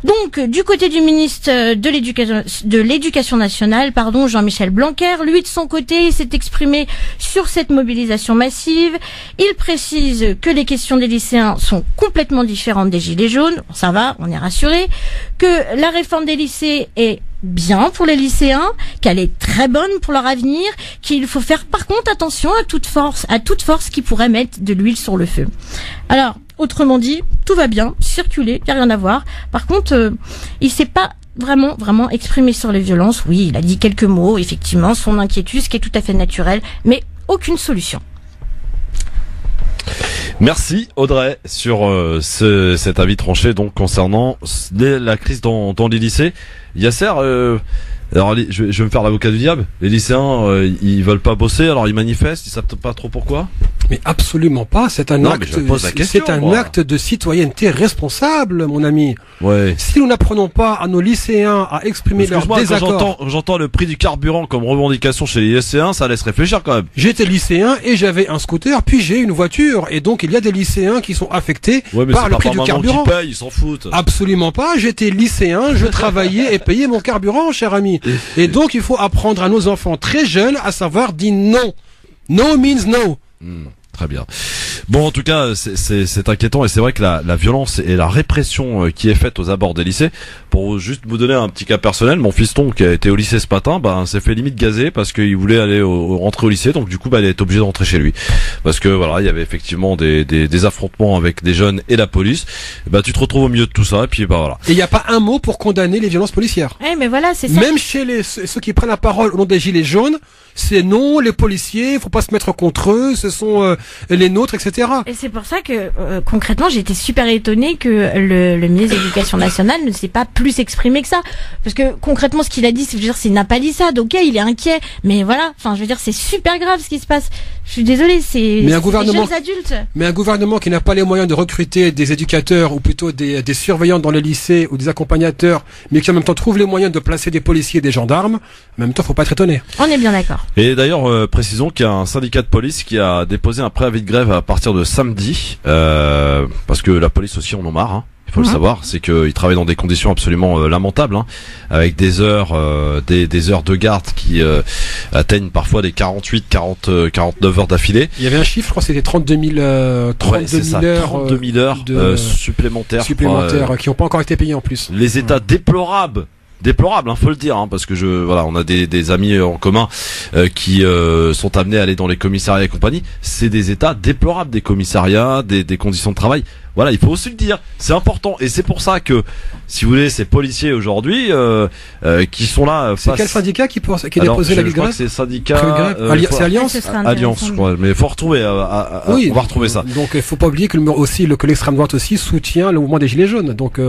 Donc, du côté du ministre de l'Éducation nationale, Jean-Michel Blanquer, lui, de son côté, s'est exprimé sur cette mobilisation massive. Il précise que les questions des lycéens sont complètement différentes des gilets jaunes. Ça va, on est rassuré. Que la réforme des lycées est bien pour les lycéens, qu'elle est très bonne pour leur avenir, qu'il faut faire par contre attention à toute force qui pourrait mettre de l'huile sur le feu. Alors, autrement dit, tout va bien, circuler, y a rien à voir. Par contre, il s'est pas vraiment exprimé sur les violences. Oui, il a dit quelques mots, effectivement, son inquiétude, ce qui est tout à fait naturel, mais aucune solution.
Merci Audrey sur cet avis tranché donc concernant la crise dans les lycées. Yasser, alors je vais me faire l'avocat du diable. Les lycéens, ils veulent pas bosser, alors ils manifestent, ils savent pas trop pourquoi.
Mais absolument pas. C'est un acte de citoyenneté responsable, mon ami.
Ouais.
Si nous n'apprenons pas à nos lycéens à exprimer leur désaccord.
Quand j'entends le prix du carburant comme revendication chez les lycéens, ça laisse réfléchir quand même.
J'étais lycéen et j'avais un scooter, puis j'ai une voiture, et donc il y a des lycéens qui sont affectés par le prix du carburant.
Qui paye, ils s'en foutent.
Absolument pas. J'étais lycéen, je travaillais et payais mon carburant, cher ami. Et donc il faut apprendre à nos enfants très jeunes à savoir dire non. No means no.
Très bien. Bon, en tout cas, c'est inquiétant et c'est vrai que la violence et la répression qui est faite aux abords des lycées, pour juste vous donner un petit cas personnel, mon fiston qui a été au lycée ce matin, s'est fait limite gazer parce qu'il voulait aller rentrer au lycée, donc du coup, il est obligé de rentrer chez lui. Parce que voilà, il y avait effectivement des affrontements avec des jeunes et la police. Et tu te retrouves au milieu de tout ça et puis voilà.
Et il n'y a pas un mot pour condamner les violences policières.
Mais voilà, c'est ça.
Même chez ceux qui prennent la parole au nom des gilets jaunes, c'est non, les policiers, il faut pas se mettre contre eux, ce sont les nôtres, etc.
Et c'est pour ça que concrètement, j'ai été super étonnée que le ministre de l'Éducation nationale ne s'est pas plus exprimé que ça, parce que concrètement, ce qu'il a dit, c'est une palissade. Ok, il est inquiet, mais voilà, c'est super grave ce qui se passe. Je suis désolée, c'est des jeunes adultes.
Mais un gouvernement qui n'a pas les moyens de recruter des éducateurs ou plutôt des surveillants dans les lycées ou des accompagnateurs, mais qui en même temps trouve les moyens de placer des policiers et des gendarmes, en même temps, faut pas être étonné.
On est bien d'accord.
Et d'ailleurs, précisons qu'il y a un syndicat de police qui a déposé un préavis de grève à partir de samedi, parce que la police aussi en a marre. Il faut le savoir, c'est qu'ils travaillent dans des conditions absolument lamentables, avec des heures de garde qui atteignent parfois des 49 heures d'affilée.
Il y avait un chiffre, je crois que c'était 32 000
heures supplémentaires
qui n'ont pas encore été payées en plus.
Les états déplorables, faut le dire, parce que on a des amis en commun qui sont amenés à aller dans les commissariats et compagnie. C'est des états déplorables des commissariats, des conditions de travail. Voilà, il faut aussi le dire, c'est important et c'est pour ça que, si vous voulez, ces policiers aujourd'hui qui sont là.
C'est quel syndicat qui a déposé la grève?
Je crois que c'est syndicat.
C'est Alliance.
Alliance, je crois. Mais faut retrouver.
Oui,
on va retrouver ça.
Donc, il faut pas oublier que l'extrême droite aussi soutient le mouvement des Gilets jaunes. Donc.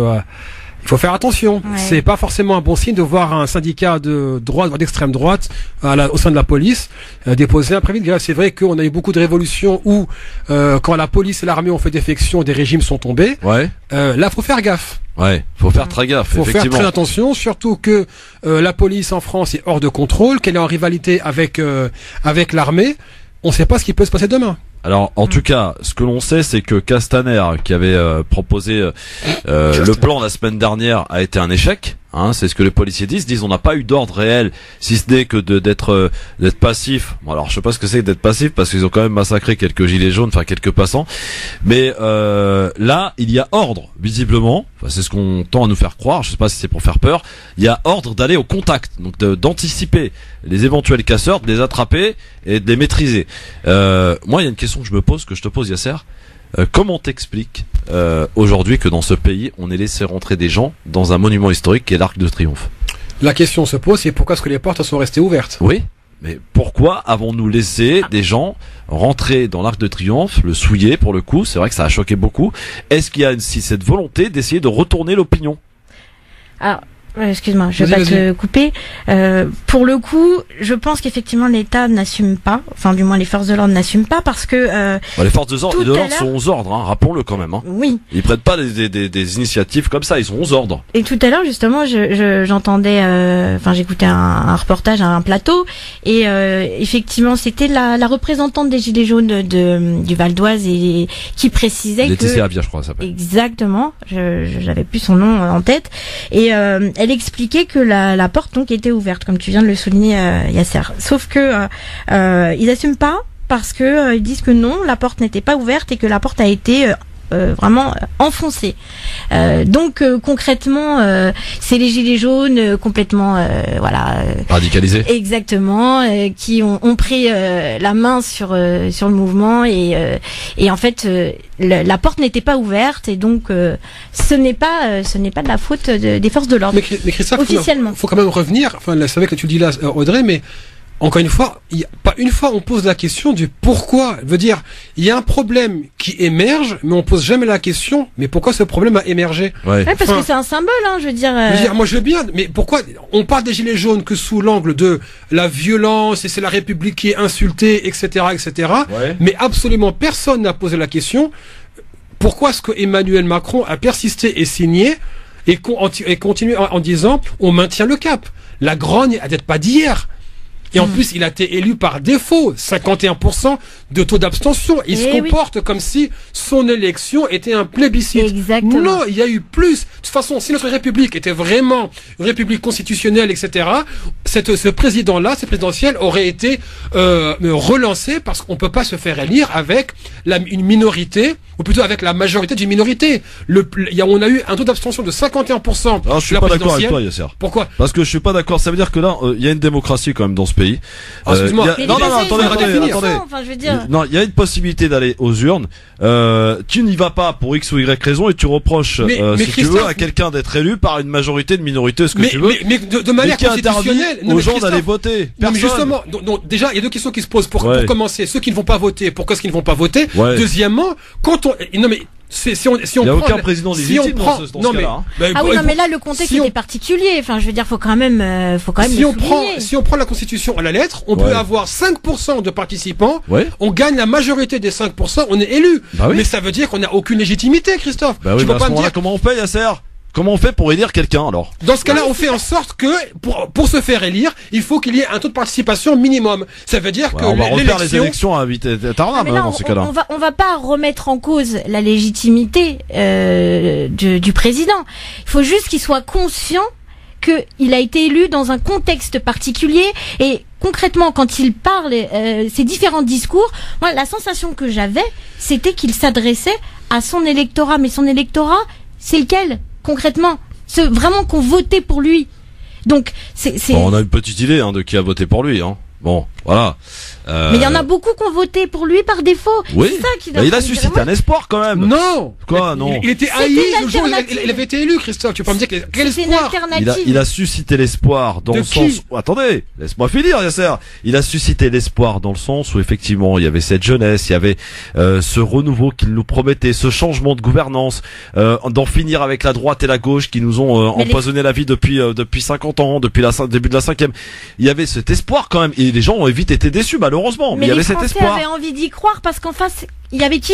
Il faut faire attention. Ouais. C'est pas forcément un bon signe de voir un syndicat de droite, voire d'extrême droite, au sein de la police, déposer un préavis de grève. C'est vrai qu'on a eu beaucoup de révolutions où, quand la police et l'armée ont fait défection, des régimes sont tombés.
Ouais.
Là, faut faire gaffe.
Ouais, faut faire très gaffe.
Faut faire très attention, surtout que la police en France est hors de contrôle, qu'elle est en rivalité avec l'armée. On ne sait pas ce qui peut se passer demain.
Alors, en tout cas, ce que l'on sait, c'est que Castaner, qui avait proposé le plan la semaine dernière, a été un échec. C'est ce que les policiers disent on n'a pas eu d'ordre réel, si ce n'est que d'être passif. Bon, alors je sais pas ce que c'est d'être passif, parce qu'ils ont quand même massacré quelques gilets jaunes, quelques passants. Mais là, il y a ordre, visiblement. C'est ce qu'on tend à nous faire croire. Je sais pas si c'est pour faire peur. Il y a ordre d'aller au contact, donc d'anticiper les éventuels casseurs, de les attraper et de les maîtriser. Moi, il y a une question que je me pose, que je te pose, Yasser. Comment t'expliques aujourd'hui que dans ce pays, on ait laissé rentrer des gens dans un monument historique qui est l'Arc de Triomphe?
La question se pose, c'est pourquoi est-ce que les portes sont restées ouvertes?
Oui, mais pourquoi avons-nous laissé des gens rentrer dans l'Arc de Triomphe, le souiller pour le coup? C'est vrai que ça a choqué beaucoup. Est-ce qu'il y a cette volonté d'essayer de retourner l'opinion?
Alors, excuse-moi, je vais pas te couper. Pour le coup, je pense qu'effectivement l'État n'assume pas, enfin du moins les forces de l'ordre n'assument pas, parce que
les forces de l'ordre sont aux ordres, rappelons-le quand même.
Oui.
Ils prennent pas des initiatives comme ça, ils sont aux ordres.
Et tout à l'heure justement, j'entendais, j'écoutais un reportage à un plateau, et effectivement c'était la représentante des Gilets jaunes du Val d'Oise et qui précisait
Laetitia Avia, je crois, ça s'appelle.
Exactement. J'avais plus son nom en tête, et elle expliquait que la porte donc était ouverte, comme tu viens de le souligner, Yasser. Sauf que ils assument pas, parce que ils disent que non, la porte n'était pas ouverte et que la porte a été vraiment enfoncée. Donc concrètement, c'est les gilets jaunes complètement
radicalisés.
Exactement, qui ont pris la main sur le mouvement et en fait la porte n'était pas ouverte, et donc ce n'est pas de la faute des forces de l'ordre.
Mais Christophe,
officiellement.
Faut quand même revenir. C'est vrai que tu le dis là, Audrey, mais encore une fois, pas une fois on pose la question du pourquoi. Veut dire, il y a un problème qui émerge, mais on pose jamais la question, mais pourquoi ce problème a émergé?
Ouais, parce que c'est un symbole, je veux dire.
Moi je veux bien, mais pourquoi on parle des gilets jaunes que sous l'angle de la violence, et c'est la République qui est insultée, etc., etc. Ouais. Mais absolument personne n'a posé la question. Pourquoi est-ce que Emmanuel Macron a persisté et signé et continué en disant on maintient le cap? La grogne, elle date pas d'hier. Et en plus, il a été élu par défaut. 51%. de taux d'abstention. Il se comporte comme si son élection était un plébiscite.
Exactement.
Non, il y a eu plus. De toute façon, si notre République était vraiment une République constitutionnelle, etc., ce président-là, cette présidentielle, aurait été relancé parce qu'on peut pas se faire élire avec une minorité, ou plutôt avec la majorité d'une minorité. On a eu un taux d'abstention de 51%.
Alors, je suis pas d'accord avec toi, Yasser.
Pourquoi?
Parce que je suis pas d'accord. Ça veut dire que là, il y a une démocratie quand même dans ce pays.
Excuse-moi.
Attendez.
Enfin, je veux dire...
Non, il y a une possibilité d'aller aux urnes. Tu n'y vas pas pour X ou Y raison et tu reproches, si tu veux, à quelqu'un d'être élu par une majorité de minorité, ce que tu veux.
Mais de manière constitutionnelle,
aux gens d'aller voter.
Non, mais justement, donc déjà, il y a deux questions qui se posent pour commencer. Ceux qui ne vont pas voter, pourquoi est-ce qu'ils ne vont pas voter? Deuxièmement, il n'y
a aucun président légitime dans ce cas-là.
Mais là, le contexte était particulier. Enfin, je veux dire, faut quand même
si on prend la Constitution à la lettre, on peut avoir 5% de participants, on gagne la majorité des 5%, on est élu. Mais ça veut dire qu'on n'a aucune légitimité, Christophe.
À ce moment-là, comment on fait, Yasser? Comment on fait pour élire quelqu'un alors?
Dans ce cas-là, on fait en sorte que pour se faire élire, il faut qu'il y ait un taux de participation minimum. Ça veut dire que
on va refaire les élections à vitesse dans ces cas-là.
On va pas remettre en cause la légitimité du président. Il faut juste qu'il soit conscient qu'il a été élu dans un contexte particulier et concrètement, quand il parle ces différents discours, moi, la sensation que j'avais, c'était qu'il s'adressait à son électorat. Mais son électorat, c'est lequel? Concrètement, c'est vraiment qu'on votait pour lui. Donc,
on a une petite idée de qui a voté pour lui. Bon, voilà.
Mais il y en a beaucoup qui ont voté pour lui par défaut.
Oui.
C'est ça qui
il a suscité un espoir quand même.
Non.
Quoi, non?
Il était haï le jour où il avait été élu, Christophe. Tu peux pas me dire quel espoir?
Il a suscité l'espoir dans le sens. Attendez, laisse-moi finir, Yasser. Il a suscité l'espoir dans le sens où effectivement il y avait cette jeunesse, il y avait ce renouveau qu'il nous promettait, ce changement de gouvernance, d'en finir avec la droite et la gauche qui nous ont empoisonné la vie depuis 50 ans, depuis le début de la 5e. Il y avait cet espoir quand même. Et les gens ont vite été déçus, malheureusement. Mais il y avait cet espoir.
Les Français avaient envie d'y croire parce qu'en face, il y avait qui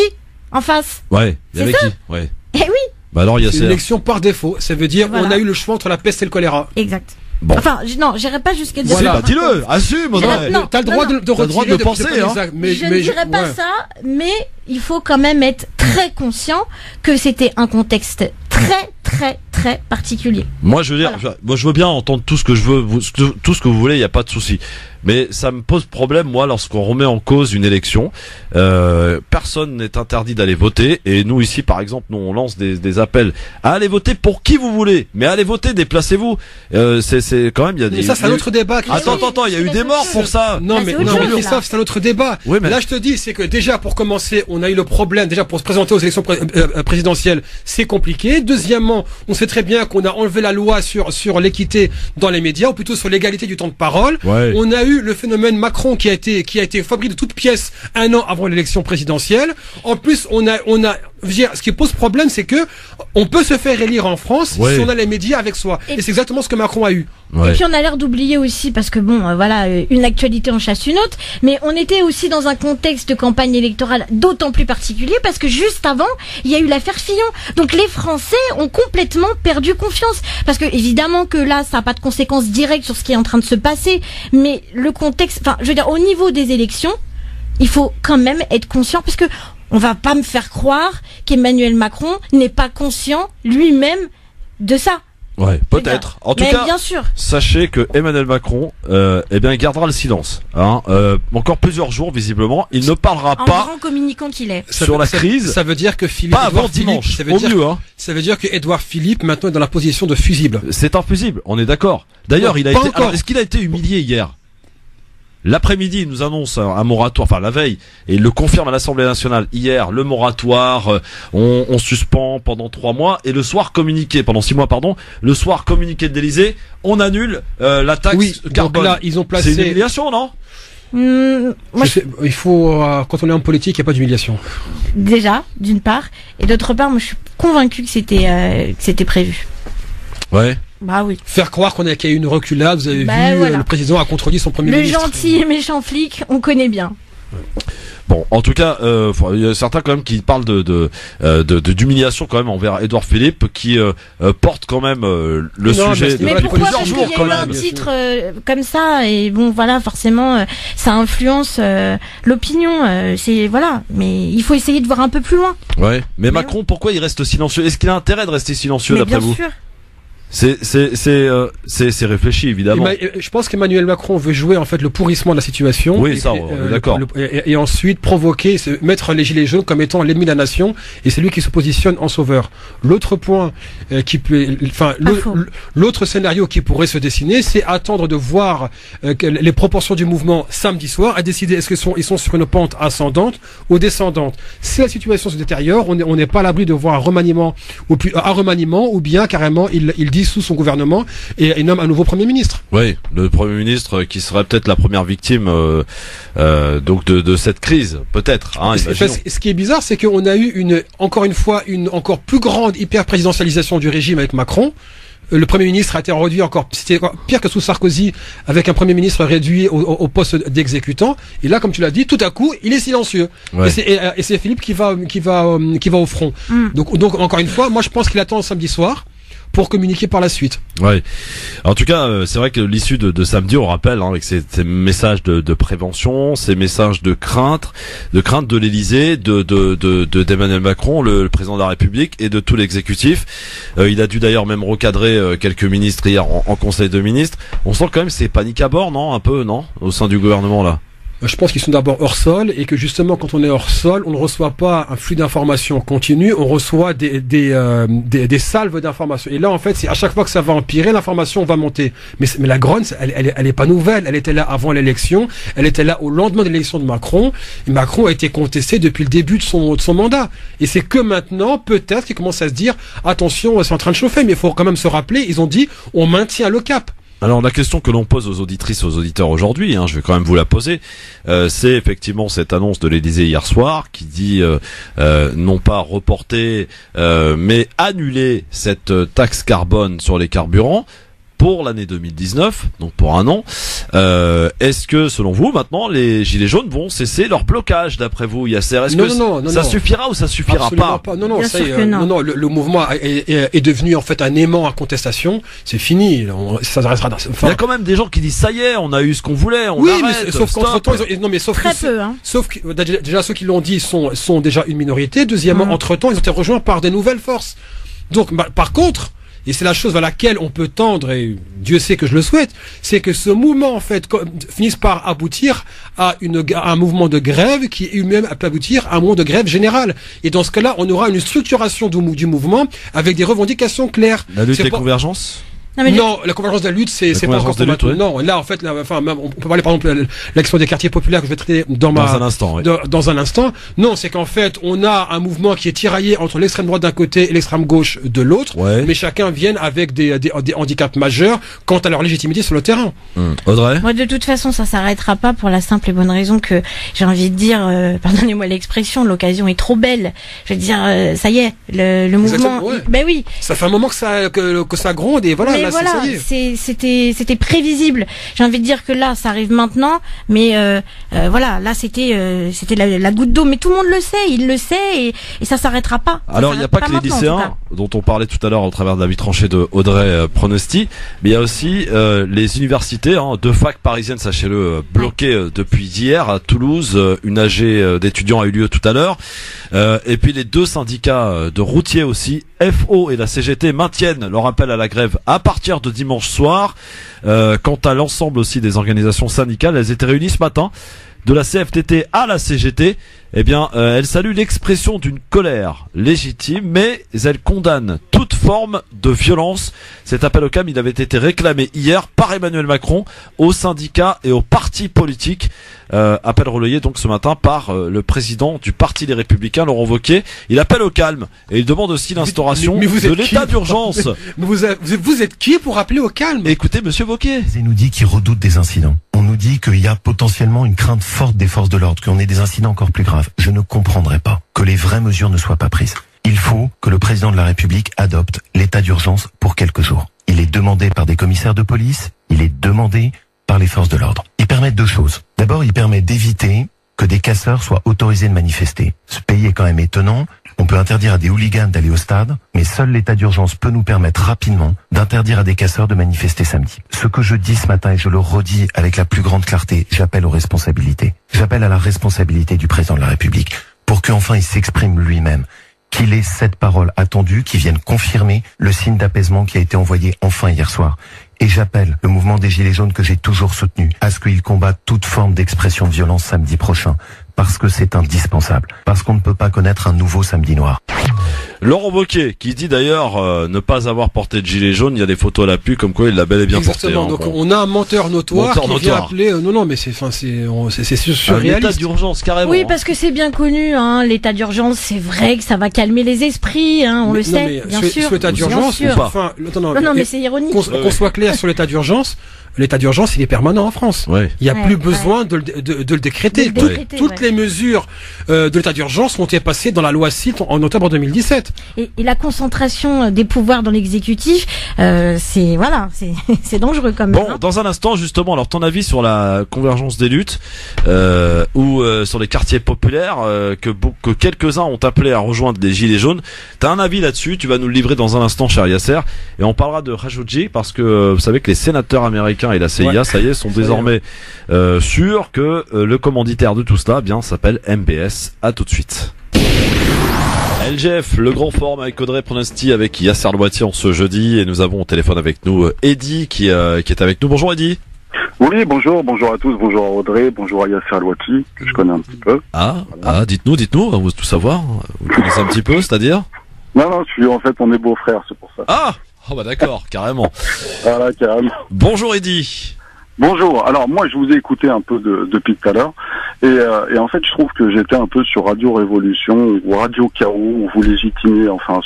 en face?
Ouais, il y avait qui? Ouais.
Eh oui.
Bah alors, il y a
une élection par défaut. Ça veut dire on a eu le choix entre la peste et le choléra.
Exact.
Bon.
Enfin, non, j'irai pas jusqu'à dire.
Voilà. Dis-le, assume.
T'as le droit de
penser.
Je ne dirais pas ça, mais il faut quand même être très conscient que c'était un contexte très particulier.
Moi, je veux dire, moi, je veux bien entendre tout ce que je veux, tout ce que vous voulez, il n'y a pas de souci. Mais ça me pose problème, moi, lorsqu'on remet en cause une élection. Personne n'est interdit d'aller voter. Et nous, ici, par exemple, nous, on lance des appels à aller voter pour qui vous voulez. Mais allez voter, déplacez-vous. C'est quand même, il y a des...
Mais ça, c'est un autre débat.
Attends, il y a eu des morts pour ça.
Non, mais Christophe, c'est un autre débat. Oui, mais... Là, je te dis, c'est que déjà, pour commencer, on a eu le problème, déjà, pour se présenter aux élections présidentielles, c'est compliqué. Deuxièmement, on sait très bien qu'on a enlevé la loi sur l'équité dans les médias, ou plutôt sur l'égalité du temps de parole. Ouais. On a eu le phénomène Macron qui a été fabriqué de toutes pièces un an avant l'élection présidentielle. En plus, on a ce qui pose problème, c'est que on peut se faire élire en France si on a les médias avec soi. Et c'est exactement ce que Macron a eu.
Ouais. Et puis on a l'air d'oublier aussi, parce que voilà, une actualité en chasse une autre, mais on était aussi dans un contexte de campagne électorale d'autant plus particulier parce que juste avant, il y a eu l'affaire Fillon. Donc les Français ont complètement perdu confiance. Parce que évidemment que là, ça n'a pas de conséquences directes sur ce qui est en train de se passer, mais le contexte, enfin, je veux dire, au niveau des élections, il faut quand même être conscient, parce que on va pas me faire croire qu'Emmanuel Macron n'est pas conscient lui-même de ça.
Ouais, peut-être. En tout cas,
bien sûr.
Sachez que Emmanuel Macron, il gardera le silence. Encore plusieurs jours, visiblement. Il ne parlera pas.
Grand communicant qu'il est.
Sur la crise.
Ça veut dire que Philippe.
Pas avant dimanche.
Ça veut dire que Édouard Philippe maintenant est dans la position de fusible.
C'est infusible. On est d'accord. D'ailleurs, est-ce qu'il a été humilié hier? L'après-midi, il nous annonce un moratoire, enfin la veille, et il le confirme à l'Assemblée nationale hier, le moratoire, on suspend pendant 3 mois, et le soir communiqué, pendant 6 mois, pardon, le soir communiqué de l'Élysée, on annule la taxe carbone.
Donc là, ils ont placé...
C'est une humiliation, non?
Il faut, quand on est en politique, il n'y a pas d'humiliation.
Déjà, d'une part, et d'autre part, moi je suis convaincu que c'était prévu.
Ouais.
Bah oui.
Faire croire qu'il y a eu une reculade, vous avez vu, le président a contredit son premier ministre.
Le gentil et méchant flic, on connaît bien.
Bon, en tout cas, il y a certains quand même qui parlent d'humiliation quand même envers Édouard Philippe, qui porte quand même le sujet
mais
depuis
pourquoi,
plusieurs jours quand même.
un titre comme ça, et bon voilà, forcément ça influence l'opinion, c'est voilà, mais il faut essayer de voir un peu plus loin.
Ouais, mais Macron, pourquoi il reste silencieux? Est-ce qu'il a intérêt de rester silencieux d'après vous?
Bien sûr.
C'est réfléchi évidemment.
Je pense qu'Emmanuel Macron veut jouer en fait le pourrissement de la situation.
Oui, ça, on est d'accord.
Et ensuite provoquer, mettre les gilets jaunes comme étant l'ennemi de la nation, et c'est lui qui se positionne en sauveur. L'autre point l'autre scénario qui pourrait se dessiner, c'est attendre de voir les proportions du mouvement samedi soir, à décider est-ce qu'ils sont sur une pente ascendante ou descendante. Si la situation se détériore, on n'est pas à l'abri de voir un remaniement ou bien carrément il dissout son gouvernement et nomme un nouveau Premier ministre.
Oui, le Premier ministre qui serait peut-être la première victime donc de cette crise, peut-être. Hein,
ce qui est bizarre, c'est qu'on a eu encore une plus grande hyper-présidentialisation du régime avec Macron. Le Premier ministre a été réduit c'était pire que sous Sarkozy, avec un Premier ministre réduit au poste d'exécutant. Et là, comme tu l'as dit, tout à coup, il est silencieux. Ouais. Et c'est Philippe qui va au front. Donc encore une fois, moi je pense qu'il attend samedi soir pour communiquer par la suite.
Ouais. En tout cas, c'est vrai que l'issue de samedi, on rappelle, hein, avec ces messages de prévention, ces messages de crainte de l'Élysée, d'Emmanuel Macron, le président de la République, et de tout l'exécutif. Il a dû d'ailleurs même recadrer quelques ministres hier en Conseil de ministres. On sent quand même c'est panique à bord, non, un peu, non, au sein du gouvernement là.
Je pense qu'ils sont d'abord hors sol, et que justement quand on est hors sol, on ne reçoit pas un flux d'informations continu, on reçoit des salves d'informations. Et là en fait, c'est à chaque fois que ça va empirer, l'information va monter. Mais la grogne, elle est pas nouvelle. Elle était là avant l'élection, elle était là au lendemain de l'élection de Macron. Et Macron a été contesté depuis le début de son mandat. Et c'est que maintenant, peut-être qu'il commence à se dire attention, c'est en train de chauffer. Mais il faut quand même se rappeler, ils ont dit on maintient le cap.
Alors la question que l'on pose aux auditrices, aux auditeurs aujourd'hui, je vais quand même vous la poser, c'est effectivement cette annonce de l'Élysée hier soir qui dit non pas reporter mais annuler cette taxe carbone sur les carburants pour l'année 2019, donc pour un an. Est-ce que, selon vous, maintenant, les gilets jaunes vont cesser leur blocage, d'après vous, Yasser? Est-ce que ça suffira ou ça suffira pas?
Non, ça y est, non. Le mouvement est devenu en fait un aimant à contestation. C'est fini. Ça restera.
Il y a quand même des gens qui disent ça y est, on a eu ce qu'on voulait, on arrête.
Mais sauf qu'entre-temps, sauf que déjà ceux qui l'ont dit sont déjà une minorité. Deuxièmement, entre-temps, ils ont été rejoints par des nouvelles forces. Donc, par contre. Et c'est la chose vers laquelle on peut tendre, et Dieu sait que je le souhaite, c'est que ce mouvement, en fait, finisse par aboutir à un mouvement de grève qui lui-même peut aboutir à un mouvement de grève générale. Et dans ce cas-là, on aura une structuration du mouvement avec des revendications claires.
La lutte des convergences?
Non, la convergence de la lutte, c'est pas encore pour maintenant. Non, là, en fait, on peut parler, par exemple, l'action des quartiers populaires que je vais traiter dans un instant. Dans un instant. Non, c'est qu'en fait, on a un mouvement qui est tiraillé entre l'extrême droite d'un côté et l'extrême gauche de l'autre. Ouais. Mais chacun vient avec des handicaps majeurs quant à leur légitimité sur le terrain.
Audrey?
Moi, de toute façon, ça s'arrêtera pas pour la simple et bonne raison que j'ai envie de dire, pardonnez-moi l'expression, l'occasion est trop belle. Je veux dire, ça y est, le mouvement.
Ouais.
Ben oui.
Ça fait un moment que ça gronde, et voilà.
Mais voilà, c'était prévisible. J'ai envie de dire que là, ça arrive maintenant, mais voilà, là c'était la goutte d'eau. Mais tout le monde le sait, il le sait, et ça s'arrêtera pas.
Alors il n'y a pas que les lycéens dont on parlait tout à l'heure au travers de l'avis tranché de Audrey Pronosti, mais il y a aussi les universités, 2 facs parisiennes, sachez-le, bloquées depuis hier à Toulouse. Une AG d'étudiants a eu lieu tout à l'heure, et puis les 2 syndicats de routiers aussi, FO et la CGT, maintiennent leur appel à la grève à partir de dimanche soir. Quant à l'ensemble aussi des organisations syndicales, elles étaient réunies ce matin, de la CFTT à la CGT. Eh bien, elles saluent l'expression d'une colère légitime, mais elles condamnent toute forme de violence. Cet appel au calme, il avait été réclamé hier par Emmanuel Macron aux syndicats et aux partis politiques. Appel relayé donc ce matin par le président du Parti des Républicains, Laurent Wauquiez. Il appelle au calme et il demande aussi l'instauration de l'état d'urgence.
Mais vous êtes qui pour appeler au calme?
Écoutez, monsieur Wauquiez.
Il nous dit qu'il redoute des incidents. On nous dit qu'il y a potentiellement une crainte forte des forces de l'ordre, qu'on ait des incidents encore plus graves. Je ne comprendrai pas que les vraies mesures ne soient pas prises. Il faut que le président de la République adopte l'état d'urgence pour quelques jours. Il est demandé par des commissaires de police, il est demandé par les forces de l'ordre. Il permet 2 choses. D'abord, il permet d'éviter que des casseurs soient autorisés de manifester. Ce pays est quand même étonnant. On peut interdire à des hooligans d'aller au stade, mais seul l'état d'urgence peut nous permettre rapidement d'interdire à des casseurs de manifester samedi. Ce que je dis ce matin, et je le redis avec la plus grande clarté, j'appelle aux responsabilités. J'appelle à la responsabilité du président de la République pour qu'enfin il s'exprime lui-même, qu'il ait cette parole attendue qui vienne confirmer le signe d'apaisement qui a été envoyé enfin hier soir. Et j'appelle le mouvement des Gilets jaunes que j'ai toujours soutenu à ce qu'il combatte toute forme d'expression de violence samedi prochain. Parce que c'est indispensable. Parce qu'on ne peut pas connaître un nouveau samedi noir.
Laurent Wauquiez, qui dit d'ailleurs ne pas avoir porté de gilet jaune, il y a des photos à l'appui comme quoi il l'a bel et bien
Exactement,
porté.
Donc on a un menteur notoire qui vient appeler... non, mais c'est surréaliste.
L'état d'urgence, carrément.
Oui, parce que c'est bien connu, hein, l'état d'urgence, c'est vrai que ça va calmer les esprits, hein, on le sait, bien sûr.
Sur l'état d'urgence,
enfin, non, mais c'est ironique.
Qu'on soit clair sur l'état d'urgence, l'état d'urgence, il est permanent en France.
Ouais.
Il n'y a plus besoin de le décréter. Toutes les mesures de l'état d'urgence ont été passées dans la loi CIT en octobre 2017.
Et la concentration des pouvoirs dans l'exécutif, c'est dangereux quand même.
Bon, hein. Dans un instant, justement, alors ton avis sur la convergence des luttes ou sur les quartiers populaires que quelques-uns ont appelé à rejoindre les Gilets jaunes. T'as un avis là-dessus, tu vas nous le livrer dans un instant, cher Yasser. Et on parlera de Khashoggi parce que vous savez que les sénateurs américains et la CIA, ça y est, sont désormais sûrs que le commanditaire de tout cela, bien, s'appelle MBS. À tout de suite. LGF, le grand forum avec Audrey Pronasti, avec Yasser Louati en ce jeudi, et nous avons au téléphone avec nous Eddy qui est avec nous. Bonjour Eddy.
Oui, bonjour à tous, bonjour à Audrey, bonjour à Yasser Louati, que je connais un petit peu.
Dites-nous, on veut tout savoir. Vous connaissez un petit peu, c'est-à-dire?
Non, on est beaux-frères, c'est pour ça.
Ah bah d'accord, carrément.
Voilà, carrément.
Bonjour Eddy.
Bonjour. Alors moi, je vous ai écouté un peu depuis tout à l'heure, et en fait, je trouve que j'étais un peu sur Radio Révolution ou Radio Chaos, où vous légitimiez, enfin,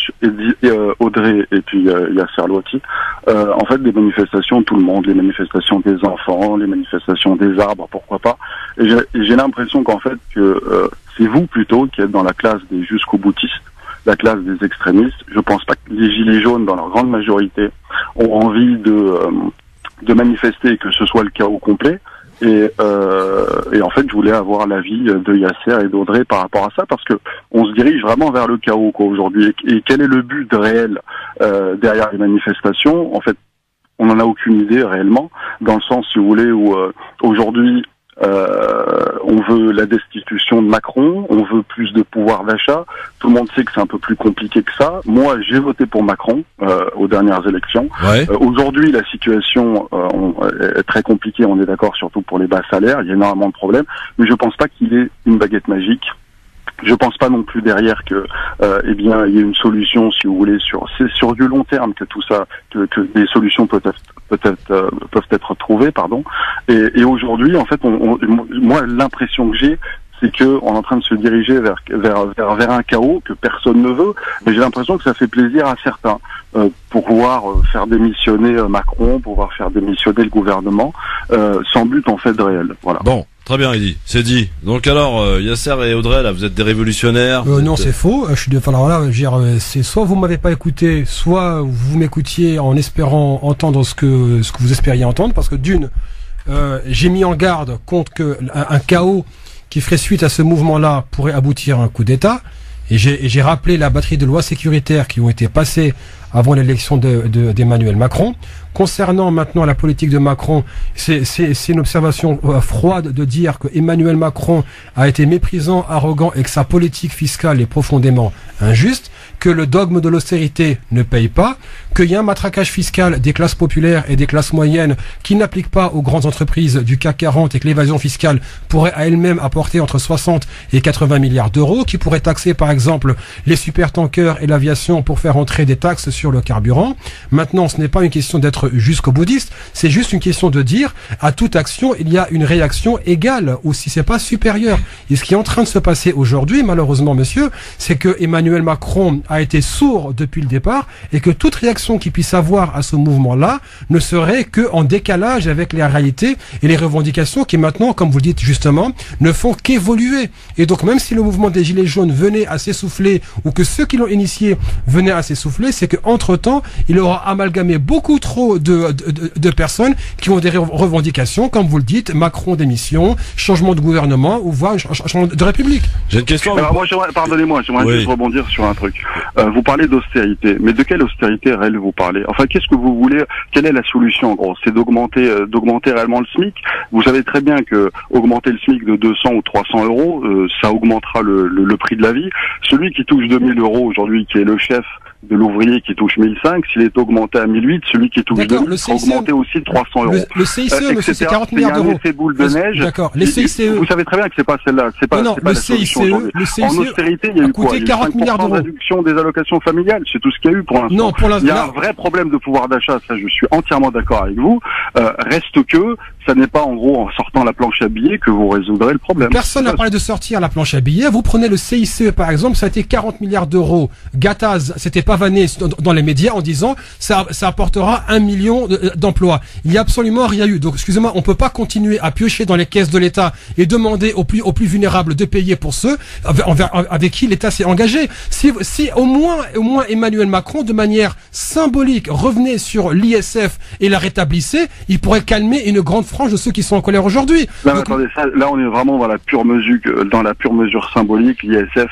Audrey et puis Yasser Louati, en fait, des manifestations de tout le monde, les manifestations des enfants, les manifestations des arbres, pourquoi pas. Et j'ai l'impression qu'en fait, que c'est vous plutôt qui êtes dans la classe des jusqu'au boutistes, la classe des extrémistes. Je pense pas que les Gilets jaunes, dans leur grande majorité, ont envie de manifester et que ce soit le chaos complet. Et en fait, je voulais avoir l'avis de Yasser et d'Audrey par rapport à ça, parce que on se dirige vraiment vers le chaos, quoi, aujourd'hui. Et quel est le but réel derrière les manifestations? En fait, on n'en a aucune idée réellement, dans le sens, si vous voulez, où aujourd'hui, on veut la destitution de Macron, on veut plus de pouvoir d'achat. Tout le monde sait que c'est un peu plus compliqué que ça. Moi, j'ai voté pour Macron aux dernières élections.
Ouais.
Aujourd'hui, la situation est très compliquée, on est d'accord, surtout pour les bas salaires. Il y a énormément de problèmes, mais je pense pas qu'il ait une baguette magique. Je pense pas non plus derrière que il y ait une solution, si vous voulez, c'est sur du long terme que tout ça, que des solutions peuvent être trouvées, pardon. Et aujourd'hui, en fait, moi, l'impression que j'ai, c'est que on est en train de se diriger vers un chaos que personne ne veut, mais j'ai l'impression que ça fait plaisir à certains pour pouvoir faire démissionner Macron, pour pouvoir faire démissionner le gouvernement, sans but en fait réel. Voilà.
Bon. Très bien, Eddy, c'est dit. Donc alors, Yasser et Audrey, là, vous êtes des révolutionnaires.
Non, c'est faux. C'est soit vous m'avez pas écouté, soit vous m'écoutiez en espérant entendre ce que vous espériez entendre, parce que j'ai mis en garde contre que un chaos qui ferait suite à ce mouvement-là pourrait aboutir à un coup d'État. Et j'ai rappelé la batterie de lois sécuritaires qui ont été passées avant l'élection d'Emmanuel Macron. Concernant maintenant la politique de Macron, c'est une observation froide de dire que Emmanuel Macron a été méprisant, arrogant et que sa politique fiscale est profondément injuste, que le dogme de l'austérité ne paye pas, qu'il y a un matraquage fiscal des classes populaires et des classes moyennes qui n'applique pas aux grandes entreprises du CAC 40 et que l'évasion fiscale pourrait à elle-même apporter entre 60 et 80 milliards d'euros, qui pourrait taxer par exemple les supertankers et l'aviation pour faire entrer des taxes sur le carburant. Maintenant, ce n'est pas une question d'être jusqu'au boutiste, c'est juste une question de dire à toute action il y a une réaction égale ou si c'est pas supérieur. Et ce qui est en train de se passer aujourd'hui, malheureusement, monsieur, c'est que Emmanuel Macron a été sourd depuis le départ et que toute réaction qu'il puisse avoir à ce mouvement-là ne serait que en décalage avec les réalités et les revendications qui maintenant, comme vous le dites justement, ne font qu'évoluer. Et donc même si le mouvement des Gilets jaunes venait à s'essouffler ou que ceux qui l'ont initié venaient à s'essouffler, c'est qu'entre-temps, il aura amalgamé beaucoup trop de personnes qui ont des revendications, comme vous le dites, Macron démission, changement de gouvernement ou voire changement de république.
J'ai une question.
Alors moi, pardonnez-moi, j'aimerais juste rebondir sur un truc. Vous parlez d'austérité, mais de quelle austérité réelle vous parlez? Enfin, qu'est-ce que vous voulez? Quelle est la solution en gros? C'est d'augmenter réellement le SMIC. Vous savez très bien que augmenter le SMIC de 200 ou 300 euros, ça augmentera le prix de la vie. Celui qui touche 2000 euros aujourd'hui, qui est le chef de l'ouvrier qui touche 1005, s'il est augmenté à 1008, celui qui touche 2000 sera augmenté aussi de 300 euros.
Le CICE, monsieur, c'est 40 milliards d'euros.
Il y a un effet boule de neige.
D'accord. Les CICE.
Vous savez très bien que c'est pas celle-là. C'est pas la solution aujourd'hui. En austérité, il y a eu quoi? Il y a eu 40 milliards d'euros. Réduction des allocations familiales. C'est tout ce qu'il y a eu pour l'instant.
Non, pour l'instant.
Il y a un vrai problème de pouvoir d'achat. Ça, je suis entièrement d'accord avec vous. Reste que, ça n'est pas en gros en sortant la planche à billets que vous résoudrez le problème.
Personne n'a parlé de sortir la planche à billets. Vous prenez le CICE par exemple, ça a été 40 milliards d'euros. Gattaz s'était pavané dans les médias en disant ça apportera 1 million d'emplois. Il n'y a absolument rien eu. Donc excusez-moi, on peut pas continuer à piocher dans les caisses de l'État et demander aux plus vulnérables de payer pour ceux avec qui l'État s'est engagé. Si au moins Emmanuel Macron de manière symbolique revenait sur l'ISF et la rétablissait, il pourrait calmer une grande frange de ceux qui sont en colère aujourd'hui.
Non, donc, attendez, là on est vraiment dans la pure mesure symbolique, l'ISF.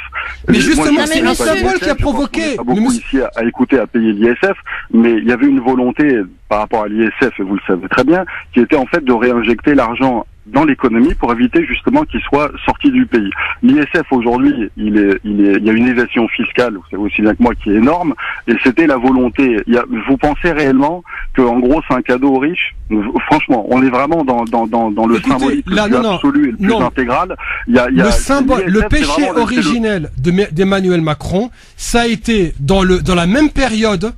Mais justement, c'est un symbole qui a provoqué.
Beaucoup ici à écouter, à payer l'ISF, mais il y avait une volonté par rapport à l'ISF, et vous le savez très bien, qui était en fait de réinjecter l'argent dans l'économie pour éviter justement qu'il soit sorti du pays. L'ISF aujourd'hui, il y a une évasion fiscale, vous savez aussi bien que moi, qui est énorme, et c'était la volonté. Vous pensez réellement que en gros c'est un cadeau aux riches? Franchement, on est vraiment dans le symbolique le plus absolu et le plus intégral.
Le péché originel d'Emmanuel Macron, ça a été dans la même période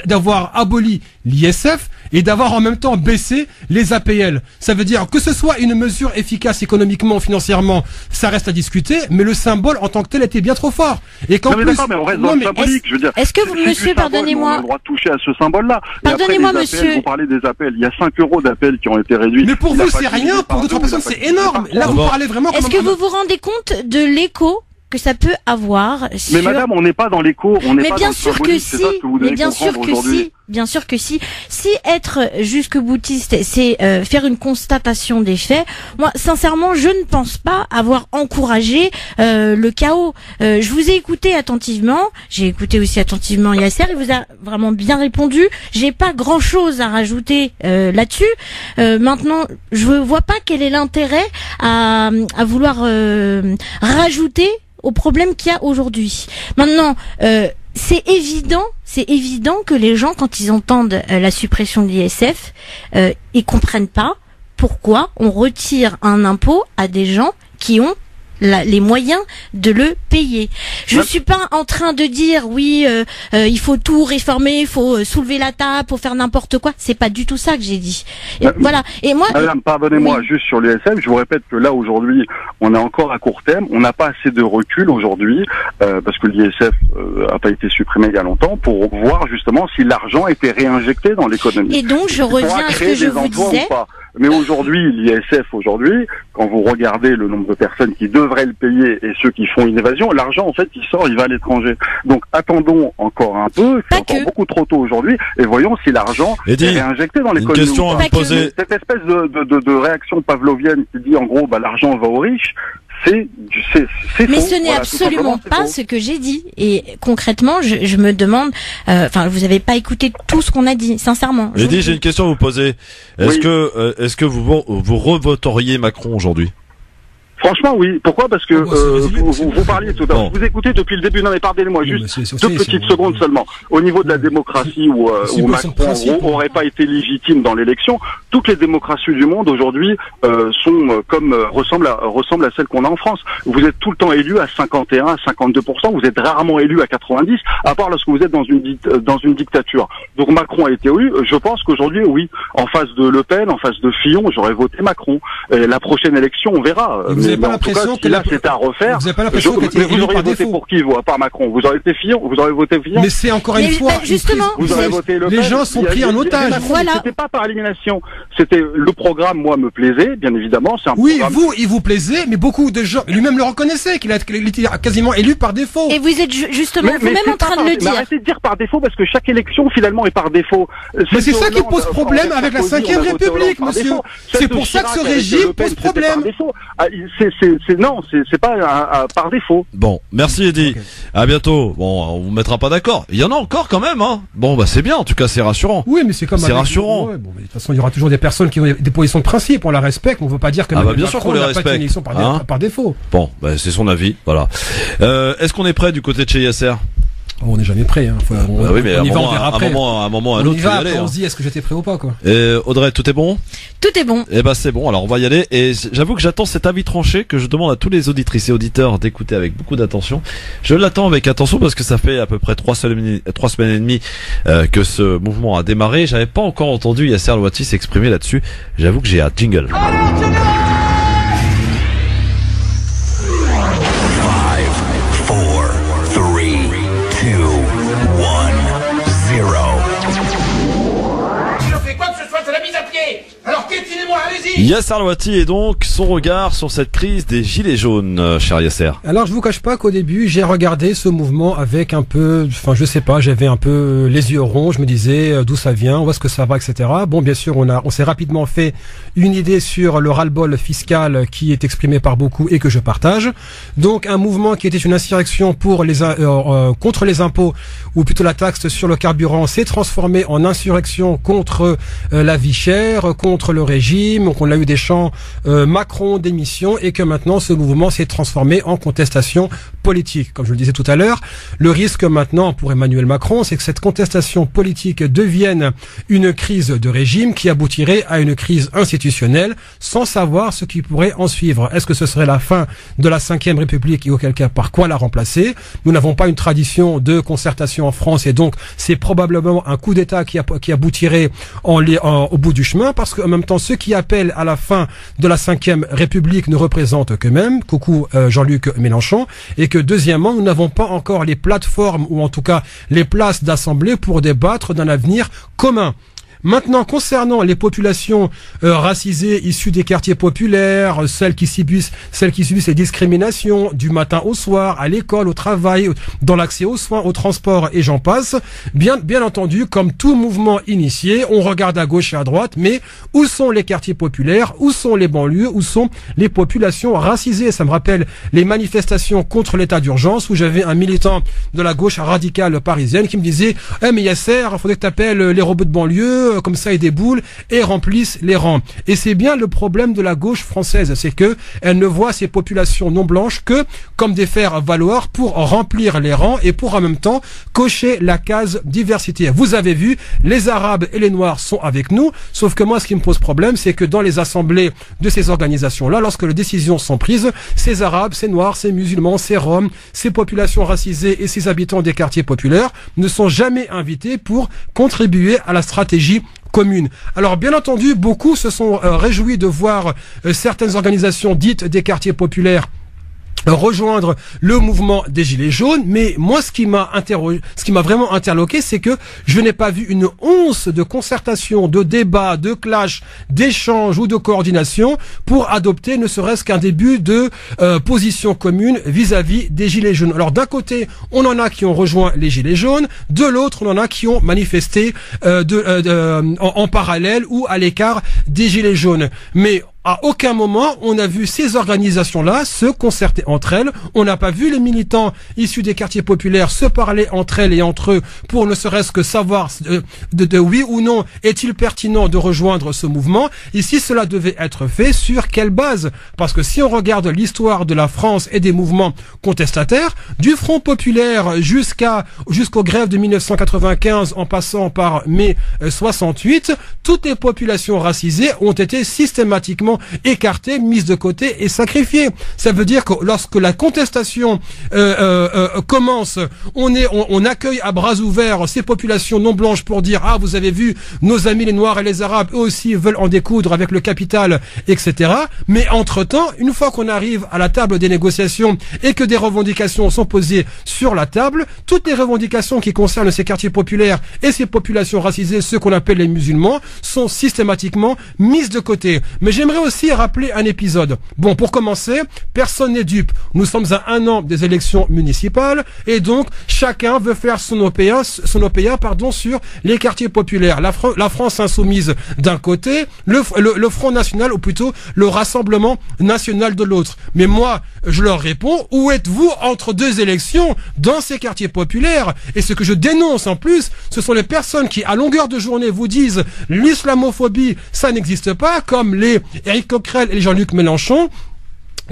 d'avoir aboli l'ISF et d'avoir en même temps baissé les APL. Ça veut dire que ce soit une mesure efficace économiquement, financièrement, ça reste à discuter, mais le symbole en tant que tel était bien trop fort. Et qu'en plus,
mais on reste dans le symbolique, je veux dire.
Est-ce que vous, monsieur, pardonnez-moi.
On a le droit de toucher à ce symbole-là.
Pardonnez-moi,
après,
monsieur.
Vous parlez des appels. Il y a 5 euros d'appels qui ont été réduits.
Mais pour vous, c'est rien. Pour d'autres personnes, c'est énorme. Là, vous parlez vraiment comme...
Est-ce que vous vous rendez compte de l'écho que ça peut avoir sur...
Mais madame, on n'est pas dans l'écho, on n'est pas dans le symbolique,
c'est ça que vous devez comprendre aujourd'hui. Bien sûr que si. Si être jusque boutiste, c'est faire une constatation des faits, moi, sincèrement, je ne pense pas avoir encouragé le chaos. Je vous ai écouté attentivement, j'ai écouté aussi attentivement Yasser, il vous a vraiment bien répondu. J'ai pas grand-chose à rajouter là-dessus. Maintenant, je vois pas quel est l'intérêt à vouloir rajouter au problème qu'il y a aujourd'hui. Maintenant, c'est évident que les gens, quand ils entendent la suppression de l'ISF, ils comprennent pas pourquoi on retire un impôt à des gens qui ont les moyens de le payer. Je suis pas en train de dire oui, il faut tout réformer, il faut soulever la table, faut faire n'importe quoi. C'est pas du tout ça que j'ai dit. Voilà. Et moi,
madame, pardonnez-moi, juste sur l'ISF, je vous répète que là aujourd'hui, on est encore à court terme, on n'a pas assez de recul aujourd'hui parce que l'ISF a pas été supprimé il y a longtemps pour voir justement si l'argent était réinjecté dans l'économie.
Et donc je reviens à ce que je vous disais.
Mais aujourd'hui, l'ISF aujourd'hui, quand vous regardez le nombre de personnes qui devraient le payer et ceux qui font une évasion, l'argent en fait il sort, il va à l'étranger. Donc attendons encore un peu, c'est encore beaucoup trop tôt aujourd'hui, et voyons si l'argent est réinjecté dans l'économie.
Une question à vous poser.
Cette espèce de réaction pavlovienne qui dit en gros l'argent va aux riches. Mais
ce n'est absolument pas ce que j'ai dit. Et concrètement, je me demande, vous avez pas écouté tout ce qu'on a dit, sincèrement.
J'ai une question à vous poser. Est-ce que vous revoteriez Macron aujourd'hui?
Franchement, oui. Pourquoi? Parce que vous parliez tout à l'heure. Vous écoutez depuis le début. Non, mais pardonnez-moi, juste 2 petites secondes seulement. Au niveau de la démocratie où Macron aurait pas été légitime dans l'élection, toutes les démocraties du monde aujourd'hui sont ressemblent à celles qu'on a en France. Vous êtes tout le temps élu à 51, à 52%. Vous êtes rarement élu à 90, à part lorsque vous êtes dans une dictature. Donc Macron a été élu. Je pense qu'aujourd'hui, oui, en face de Le Pen, en face de Fillon, j'aurais voté Macron. Et la prochaine élection, on verra.
avez pas l'impression que
là, c'était à refaire.
Vous avez pas l'impression que c'était
vous auriez voté pour qui, vous, à part Macron? Vous aurez été Fillon? Vous aurez voté Fillon?
Mais c'est encore une fois.
Justement,
vous aurez voté Le Pen.
Les gens sont pris en otage.
Voilà.
C'était pas par élimination. C'était le programme, moi, me plaisait, bien évidemment. C'est un
oui,
programme...
il vous plaisait, mais beaucoup de gens, lui-même le reconnaissaient, qu'il était quasiment élu par défaut.
Et vous êtes justement vous-même en train de le dire.
Arrêtez de dire par défaut, parce que chaque élection, finalement, est par défaut.
Mais c'est ça qui pose problème avec la 5e République, monsieur. C'est pour ça que ce régime pose problème.
Non, c'est pas par défaut.
Bon, merci Eddy. Okay. À bientôt. Bon, on vous mettra pas d'accord. Il y en a encore quand même, hein. Bon, bah c'est bien. En tout cas, c'est rassurant.
Oui, mais c'est comme.
C'est rassurant.
Ouais, bon, mais de toute façon, il y aura toujours des personnes qui ont des positions de principe. On la respecte. On veut pas dire que
bien sûr qu'on les respecte.
Par défaut.
Bon, bah c'est son avis. Voilà. Est-ce qu'on est prêt du côté de chez Yasser?
On n'est jamais prêt. Hein.
Oui, mais à un moment, à un autre, faut y aller.
On se dit, est-ce que j'étais prêt ou pas, quoi.
Audrey, tout est bon?
Tout est bon.
Eh ben, c'est bon. Alors, on va y aller. Et j'avoue que j'attends cet avis tranché que je demande à tous les auditrices et auditeurs d'écouter avec beaucoup d'attention. Je l'attends avec attention parce que ça fait à peu près 3 semaines et demie que ce mouvement a démarré. J'avais pas encore entendu Yasser Louati s'exprimer là-dessus. J'avoue que j'ai un jingle.
Alors piétinez-moi, allez-y.
Yasser Louati et donc son regard sur cette crise des gilets jaunes, cher Yasser.
Alors je vous cache pas qu'au début j'ai regardé ce mouvement avec un peu, je sais pas, j'avais un peu les yeux ronds, je me disais d'où ça vient, où est-ce que ça va, etc. Bon, bien sûr, on s'est rapidement fait une idée sur le ras-le-bol fiscal qui est exprimé par beaucoup et que je partage. Donc un mouvement qui était une insurrection pour contre les impôts, ou plutôt la taxe sur le carburant, s'est transformé en insurrection contre la vie chère, contre le régime. Donc on a eu des chants Macron démission, et que maintenant ce mouvement s'est transformé en contestation politique. Comme je le disais tout à l'heure, le risque maintenant pour Emmanuel Macron, c'est que cette contestation politique devienne une crise de régime qui aboutirait à une crise institutionnelle, sans savoir ce qui pourrait en suivre. Est-ce que ce serait la fin de la 5e République, et auquel cas par quoi la remplacer? Nous n'avons pas une tradition de concertation en France, et donc c'est probablement un coup d'État qui aboutirait au bout du chemin, parce qu'en même temps, ceux qui appellent à la fin de la 5e République ne représentent qu'eux-mêmes, coucou Jean-Luc Mélenchon, et que deuxièmement, nous n'avons pas encore les plateformes, ou en tout cas les places d'assemblée pour débattre d'un avenir commun. Maintenant, concernant les populations racisées issues des quartiers populaires, celles qui subissent les discriminations du matin au soir, à l'école, au travail, dans l'accès aux soins, au transport et j'en passe, bien entendu, comme tout mouvement initié, on regarde à gauche et à droite, mais où sont les quartiers populaires, où sont les banlieues, où sont les populations racisées? Ça me rappelle les manifestations contre l'état d'urgence, où j'avais un militant de la gauche radicale parisienne qui me disait « mais Yasser, il faudrait que tu appelles les robots de banlieue, comme ça et des boules et remplissent les rangs. » Et c'est bien le problème de la gauche française, c'est que elle ne voit ces populations non blanches que comme des fers valoir pour remplir les rangs et pour en même temps cocher la case diversité. Vous avez vu, les Arabes et les Noirs sont avec nous, sauf que moi ce qui me pose problème, c'est que dans les assemblées de ces organisations-là, lorsque les décisions sont prises, ces Arabes, ces Noirs, ces musulmans, ces Roms, ces populations racisées et ces habitants des quartiers populaires ne sont jamais invités pour contribuer à la stratégie commune. Alors bien entendu, beaucoup se sont réjouis de voir certaines organisations dites des quartiers populaires rejoindre le mouvement des Gilets jaunes, mais moi ce qui m'a vraiment interloqué, c'est que je n'ai pas vu une once de concertation, de débat, de clash, d'échange ou de coordination pour adopter ne serait-ce qu'un début de position commune vis-à-vis des Gilets jaunes. Alors d'un côté, on en a qui ont rejoint les Gilets jaunes, de l'autre, on en a qui ont manifesté en parallèle ou à l'écart des Gilets jaunes. Mais à aucun moment, on a vu ces organisations-là se concerter entre elles. On n'a pas vu les militants issus des quartiers populaires se parler entre elles et entre eux pour ne serait-ce que savoir de oui ou non est-il pertinent de rejoindre ce mouvement. Et si cela devait être fait, sur quelle base? Parce que si on regarde l'histoire de la France et des mouvements contestataires, du Front populaire jusqu'aux grèves de 1995 en passant par mai 68, toutes les populations racisées ont été systématiquement systématiquement écartées, mises de côté et sacrifiées. Ça veut dire que lorsque la contestation commence, on accueille à bras ouverts ces populations non blanches pour dire ah vous avez vu nos amis les Noirs et les Arabes eux aussi veulent en découdre avec le capital, etc. Mais entre-temps, une fois qu'on arrive à la table des négociations et que des revendications sont posées sur la table, toutes les revendications qui concernent ces quartiers populaires et ces populations racisées, ceux qu'on appelle les musulmans, sont systématiquement mises de côté. Mais j'aimerais aussi rappeler un épisode. Bon, pour commencer, personne n'est dupe. Nous sommes à 1 an des élections municipales et donc chacun veut faire son OPA sur les quartiers populaires. La France insoumise d'un côté, le Front National ou plutôt le Rassemblement National de l'autre. Mais moi, je leur réponds, où êtes-vous entre 2 élections dans ces quartiers populaires? Et ce que je dénonce en plus, ce sont les personnes qui, à longueur de journée, vous disent l'islamophobie, ça n'existe pas, comme les Éric Coquerel et les Jean-Luc Mélenchon.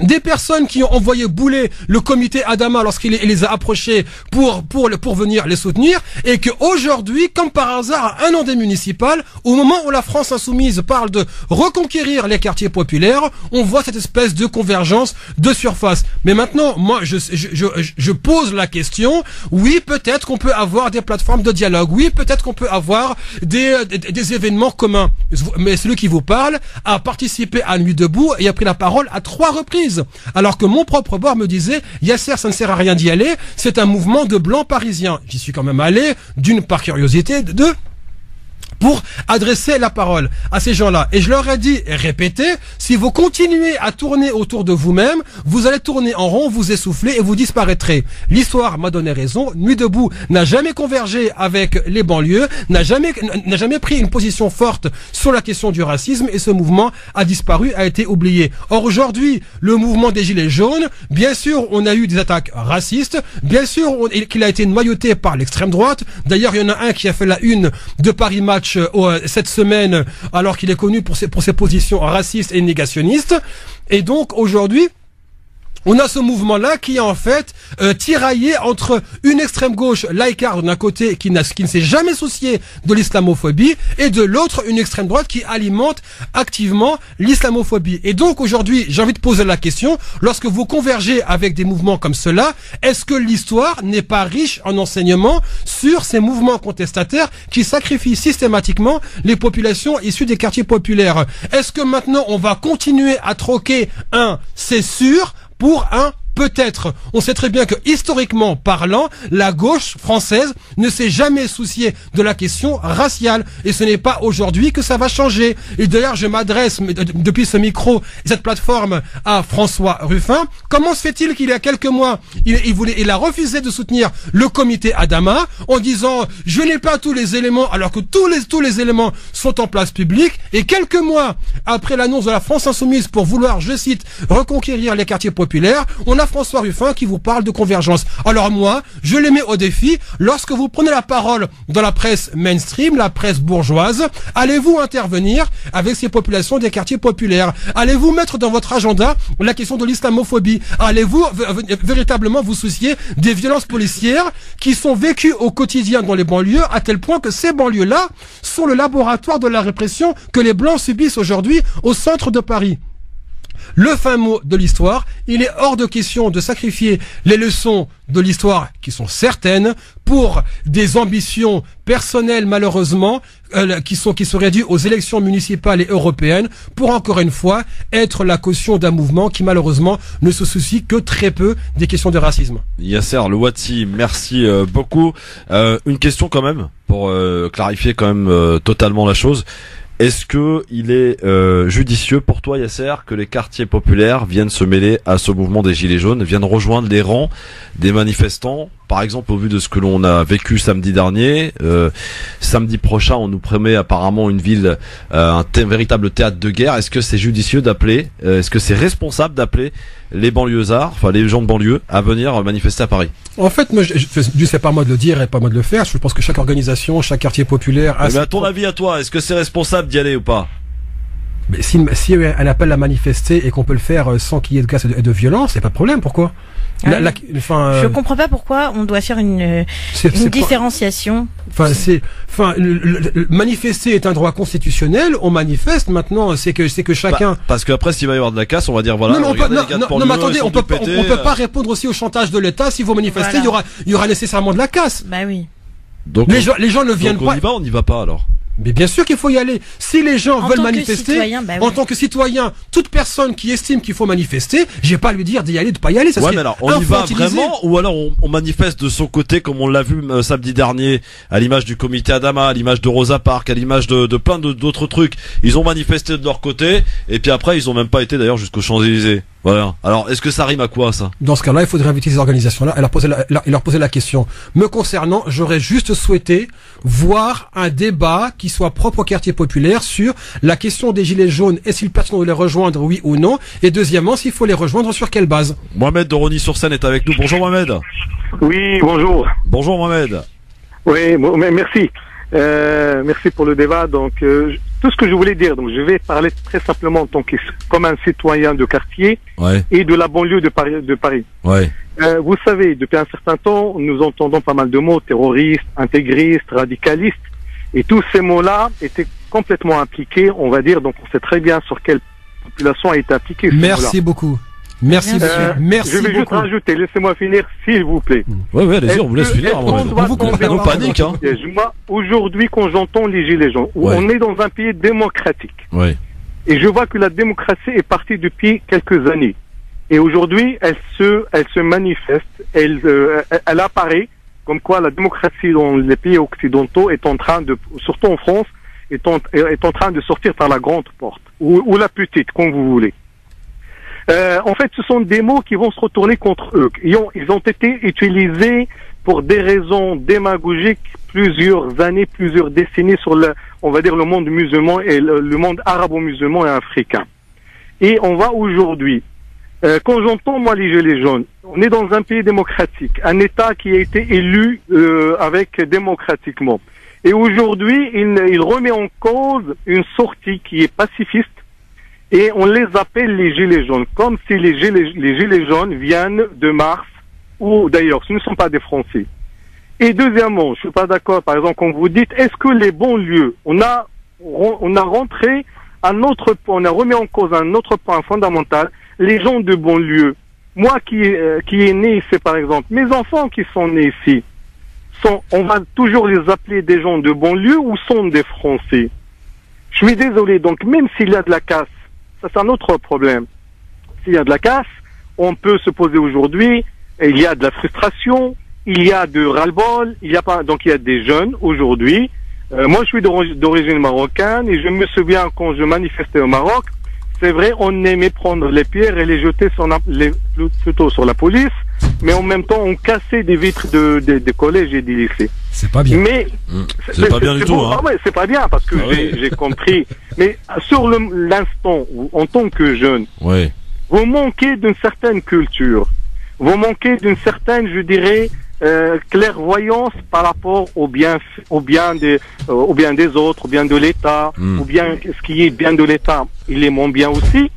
Des personnes qui ont envoyé bouler le comité Adama lorsqu'il les a approchés pour venir les soutenir, et que aujourd'hui, comme par hasard, à 1 an des municipales, au moment où la France insoumise parle de reconquérir les quartiers populaires, on voit cette espèce de convergence de surface. Mais maintenant, moi, je pose la question, oui, peut-être qu'on peut avoir des plateformes de dialogue, oui, peut-être qu'on peut avoir des événements communs. Mais celui qui vous parle a participé à Nuit debout et a pris la parole à 3 reprises. Alors que mon propre bord me disait Yasser, ça ne sert à rien d'y aller, c'est un mouvement de blancs parisiens. J'y suis quand même allé, d'une par curiosité, pour adresser la parole à ces gens-là. Et je leur ai dit et répété, si vous continuez à tourner autour de vous-même, vous allez tourner en rond, vous essouffler et vous disparaîtrez. L'histoire m'a donné raison. Nuit debout n'a jamais convergé avec les banlieues, n'a jamais pris une position forte sur la question du racisme, et ce mouvement a disparu, a été oublié. Or aujourd'hui, le mouvement des Gilets jaunes, bien sûr, on a eu des attaques racistes, bien sûr qu'il a été noyauté par l'extrême droite. D'ailleurs, il y en a un qui a fait la une de Paris Match cette semaine, alors qu'il est connu pour ses positions racistes et négationnistes. Et donc aujourd'hui, on a ce mouvement-là qui est en fait tiraillé entre une extrême gauche laïcarde d'un côté qui ne s'est jamais soucié de l'islamophobie, et de l'autre une extrême droite qui alimente activement l'islamophobie. Et donc aujourd'hui, j'ai envie de poser la question, lorsque vous convergez avec des mouvements comme cela, est-ce que l'histoire n'est pas riche en enseignements sur ces mouvements contestataires qui sacrifient systématiquement les populations issues des quartiers populaires? Est-ce que maintenant on va continuer à troquer un c'est sûr pour un peut-être? On sait très bien que, historiquement parlant, la gauche française ne s'est jamais souciée de la question raciale. Et ce n'est pas aujourd'hui que ça va changer. Et d'ailleurs, je m'adresse, depuis ce micro, cette plateforme, à François Ruffin. Comment se fait-il qu'il y a quelques mois, il a refusé de soutenir le comité Adama en disant, je n'ai pas tous les éléments, alors que tous les éléments sont en place publique. Et quelques mois après l'annonce de la France insoumise pour vouloir, je cite, reconquérir les quartiers populaires, on a François Ruffin qui vous parle de convergence. Alors moi, je les mets au défi. Lorsque vous prenez la parole dans la presse mainstream, la presse bourgeoise, allez-vous intervenir avec ces populations des quartiers populaires? Allez-vous mettre dans votre agenda la question de l'islamophobie? Allez-vous véritablement vous soucier des violences policières qui sont vécues au quotidien dans les banlieues, à tel point que ces banlieues-là sont le laboratoire de la répression que les Blancs subissent aujourd'hui au centre de Paris? Le fin mot de l'histoire, il est hors de question de sacrifier les leçons de l'histoire qui sont certaines pour des ambitions personnelles malheureusement qui seraient dues aux élections municipales et européennes, pour encore une fois être la caution d'un mouvement qui malheureusement ne se soucie que très peu des questions de racisme.
Yasser Louati, merci beaucoup. Une question quand même pour clarifier quand même totalement la chose. Est-ce que il est judicieux pour toi, Yasser, que les quartiers populaires viennent se mêler à ce mouvement des Gilets jaunes, viennent rejoindre les rangs des manifestants? Par exemple, au vu de ce que l'on a vécu samedi dernier, samedi prochain, on nous promet apparemment une ville, un véritable théâtre de guerre. Est-ce que c'est judicieux d'appeler, est-ce que c'est responsable d'appeler les banlieusards, enfin les gens de banlieue, à venir manifester à Paris?
En fait, moi, c'est pas moi de le dire et pas moi de le faire. Je pense que chaque organisation, chaque quartier populaire a...
Mais à ton avis, à toi, est-ce que c'est responsable d'y aller ou pas?
Mais si elle appelle à manifester et qu'on peut le faire sans qu'il y ait de casse et de violence, c'est pas de problème. Pourquoi?
Je comprends pas pourquoi on doit faire une différenciation.
Manifester est un droit constitutionnel. On manifeste maintenant. C'est que chacun.
Parce qu'après, s'il va y avoir de la casse, on va dire voilà.
Non, mais attendez, on peut pas répondre aussi au chantage de l'État. Si vous manifestez, il y aura nécessairement de la casse.
Bah oui.
Donc
les gens ne viennent pas.
On n'y va pas alors.
Mais bien sûr qu'il faut y aller. Si les gens veulent manifester, en tant que citoyen, toute personne qui estime qu'il faut manifester, j'ai pas à lui dire d'y aller, de pas y aller.
Mais alors, on y va vraiment, ou alors on manifeste de son côté, comme on l'a vu samedi dernier, à l'image du comité Adama, à l'image de Rosa Parks, à l'image de plein d'autres trucs. Ils ont manifesté de leur côté, et puis après, ils ont même pas été d'ailleurs jusqu'aux Champs-Élysées. Voilà. Alors, est-ce que ça rime à quoi, ça?
Dans ce cas-là, il faudrait inviter ces organisations-là et leur poser la question. Me concernant, j'aurais juste souhaité voir un débat qui soit propre au quartier populaire sur la question des gilets jaunes. Est-il pertinent de les rejoindre, oui ou non? Et deuxièmement, s'il faut les rejoindre, sur quelle base?
Mohamed de Rosny-sur-Seine est avec nous. Bonjour, Mohamed.
Oui, bonjour.
Bonjour, Mohamed.
Oui, merci. Merci pour le débat. Donc, tout ce que je voulais dire, donc je vais parler très simplement comme un citoyen de quartier et de la banlieue de Paris.
Ouais.
Vous savez, depuis un certain temps, nous entendons pas mal de mots, terroristes, intégristes, radicalistes, et tous ces mots-là étaient complètement impliqués, on va dire, donc on sait très bien sur quelle population a été impliquée.
Merci beaucoup. Merci, monsieur. Merci
je vais juste rajouter, laissez-moi finir, s'il vous plaît.
Oui, allez-y, on vous laisse finir. On panique, hein.
Moi, aujourd'hui, quand j'entends les gilets jaunes, où on est dans un pays démocratique, et je vois que la démocratie est partie depuis quelques années, et aujourd'hui, elle se manifeste, elle apparaît, comme quoi la démocratie dans les pays occidentaux est en train de, surtout en France, est en train de sortir par la grande porte, ou la petite, comme vous voulez. En fait, ce sont des mots qui vont se retourner contre eux. Ils ont été utilisés pour des raisons démagogiques plusieurs années, plusieurs décennies sur on va dire le monde musulman et le monde arabo-musulman et africain. Et on va aujourd'hui, quand j'entends moi les gilets jaunes, on est dans un pays démocratique, un État qui a été élu démocratiquement. Et aujourd'hui, il remet en cause une sortie qui est pacifiste. Et on les appelle les gilets jaunes, comme si les gilets jaunes viennent de Mars, ou d'ailleurs, ce ne sont pas des Français. Et deuxièmement, je suis pas d'accord, par exemple, quand vous dites, est-ce que les banlieues, on a rentré un autre point, on a remis en cause un autre point fondamental, les gens de banlieue. Moi qui est né ici, par exemple, mes enfants qui sont nés ici, on va toujours les appeler des gens de banlieue ou sont des Français? Je suis désolé, donc même s'il y a de la casse, ça c'est un autre problème. S'il y a de la casse, on peut se poser aujourd'hui, il y a de la frustration, il y a de ras-le-bol, donc il y a des jeunes aujourd'hui. Moi je suis d'origine marocaine et je me souviens quand je manifestais au Maroc, c'est vrai, on aimait prendre les pierres et les jeter plutôt sur la police, mais en même temps on cassait des vitres des collèges et des lycées.
C'est pas bien.
Mais
c'est pas bien du tout. Hein.
Ah ouais, c'est pas bien parce que j'ai compris. Mais sur l'instant où, en tant que jeune, vous manquez d'une certaine culture, vous manquez d'une certaine, je dirais, clairvoyance par rapport au bien des autres, au bien de l'État, ou bien ce qui est bien de l'État, il est mon bien aussi.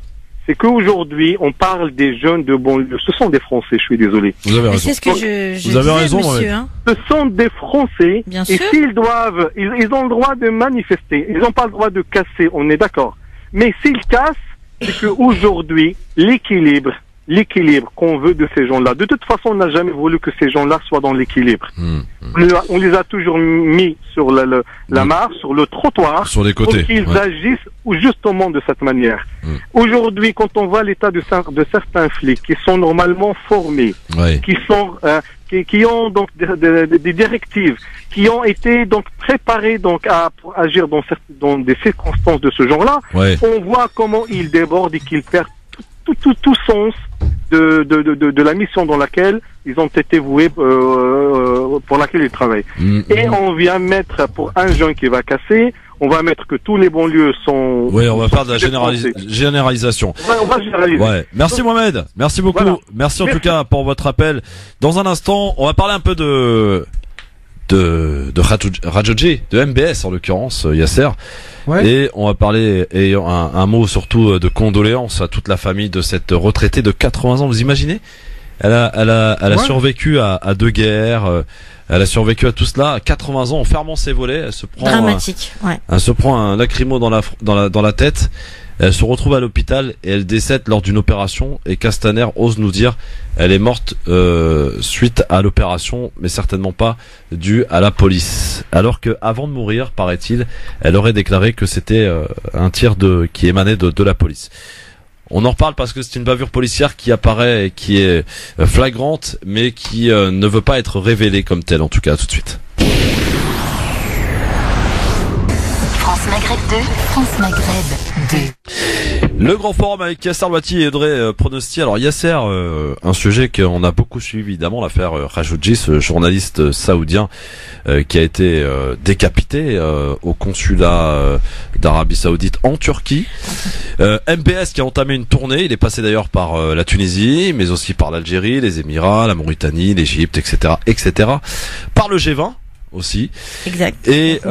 C'est qu'aujourd'hui, on parle des jeunes de banlieue. Ce sont des Français, je suis désolé.
Vous avez raison.
C'est ce que je
vous avez
disais,
raison,
monsieur. Hein.
Ce sont des Français.
Bien
et
sûr.
s'ils doivent, ils ont le droit de manifester. Ils n'ont pas le droit de casser, on est d'accord. Mais s'ils cassent, c'est qu'aujourd'hui, l'équilibre qu'on veut de ces gens-là. De toute façon, on n'a jamais voulu que ces gens-là soient dans l'équilibre. On les a toujours mis sur la mare, sur le trottoir,
sur les côtés,
pour qu'ils agissent justement de cette manière. Aujourd'hui, quand on voit l'état de certains flics qui sont normalement formés, qui ont donc des directives, qui ont été donc préparés donc pour agir dans des circonstances de ce genre-là, on voit comment ils débordent et qu'ils perdent tout sens de la mission dans laquelle ils ont été voués, pour laquelle ils travaillent. Et on vient mettre, pour un jeune qui va casser, on va mettre que tous les banlieues sont...
Oui, on va faire de la généralisation.
On va généraliser.
Merci Mohamed, merci beaucoup. Voilà. Merci en tout cas pour votre appel. Dans un instant, on va parler un peu de Rajogi, de MBS en l'occurrence, Yasser. Ouais. Et on va parler, et un mot surtout de condoléances à toute la famille de cette retraitée de 80 ans. Vous imaginez? Elle a survécu à 2 guerres, elle a survécu à tout cela, à 80 ans, en fermant ses volets, elle se prend
dramatique,
elle se prend un lacrymo dans la tête. Elle se retrouve à l'hôpital et elle décède lors d'une opération, et Castaner ose nous dire elle est morte suite à l'opération, mais certainement pas due à la police. Alors que avant de mourir, paraît-il, elle aurait déclaré que c'était un tir qui émanait de la police. On en reparle parce que c'est une bavure policière qui apparaît et qui est flagrante, mais qui ne veut pas être révélée comme telle, en tout cas. Tout de suite.
France Maghreb 2, France Maghreb 2.
Le grand forum avec Yasser Louati et Audrey Pronosti. Alors Yasser, un sujet qu'on a beaucoup suivi évidemment, l'affaire Khashoggi, ce journaliste saoudien qui a été décapité au consulat d'Arabie Saoudite en Turquie. MBS qui a entamé une tournée, il est passé d'ailleurs par la Tunisie, mais aussi par l'Algérie, les Émirats, la Mauritanie, l'Égypte, etc., etc. Par le G20 aussi.
Exact.
Et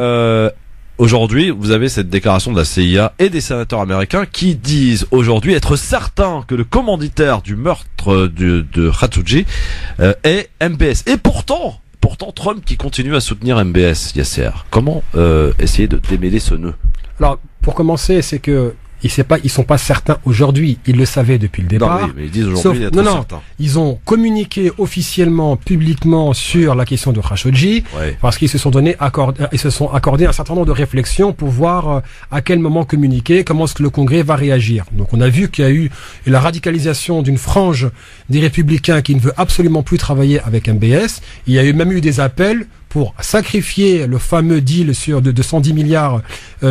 aujourd'hui, vous avez cette déclaration de la CIA et des sénateurs américains qui disent aujourd'hui être certains que le commanditaire du meurtre de Khashoggi est MBS. Et pourtant Trump qui continue à soutenir MBS, Yasser. Comment essayer de démêler ce nœud?
Alors, pour commencer, c'est que ils sont pas certains aujourd'hui, ils le savaient depuis le départ.
Non, mais ils disent aujourd'hui être certains.
Ils ont communiqué officiellement, publiquement sur la question de Khashoggi, parce qu'ils se sont accordé un certain nombre de réflexions pour voir à quel moment communiquer, comment est-ce que le Congrès va réagir. Donc on a vu qu'il y a eu la radicalisation d'une frange des républicains qui ne veut absolument plus travailler avec MBS. Il y a même eu des appels pour sacrifier le fameux deal de 110 milliards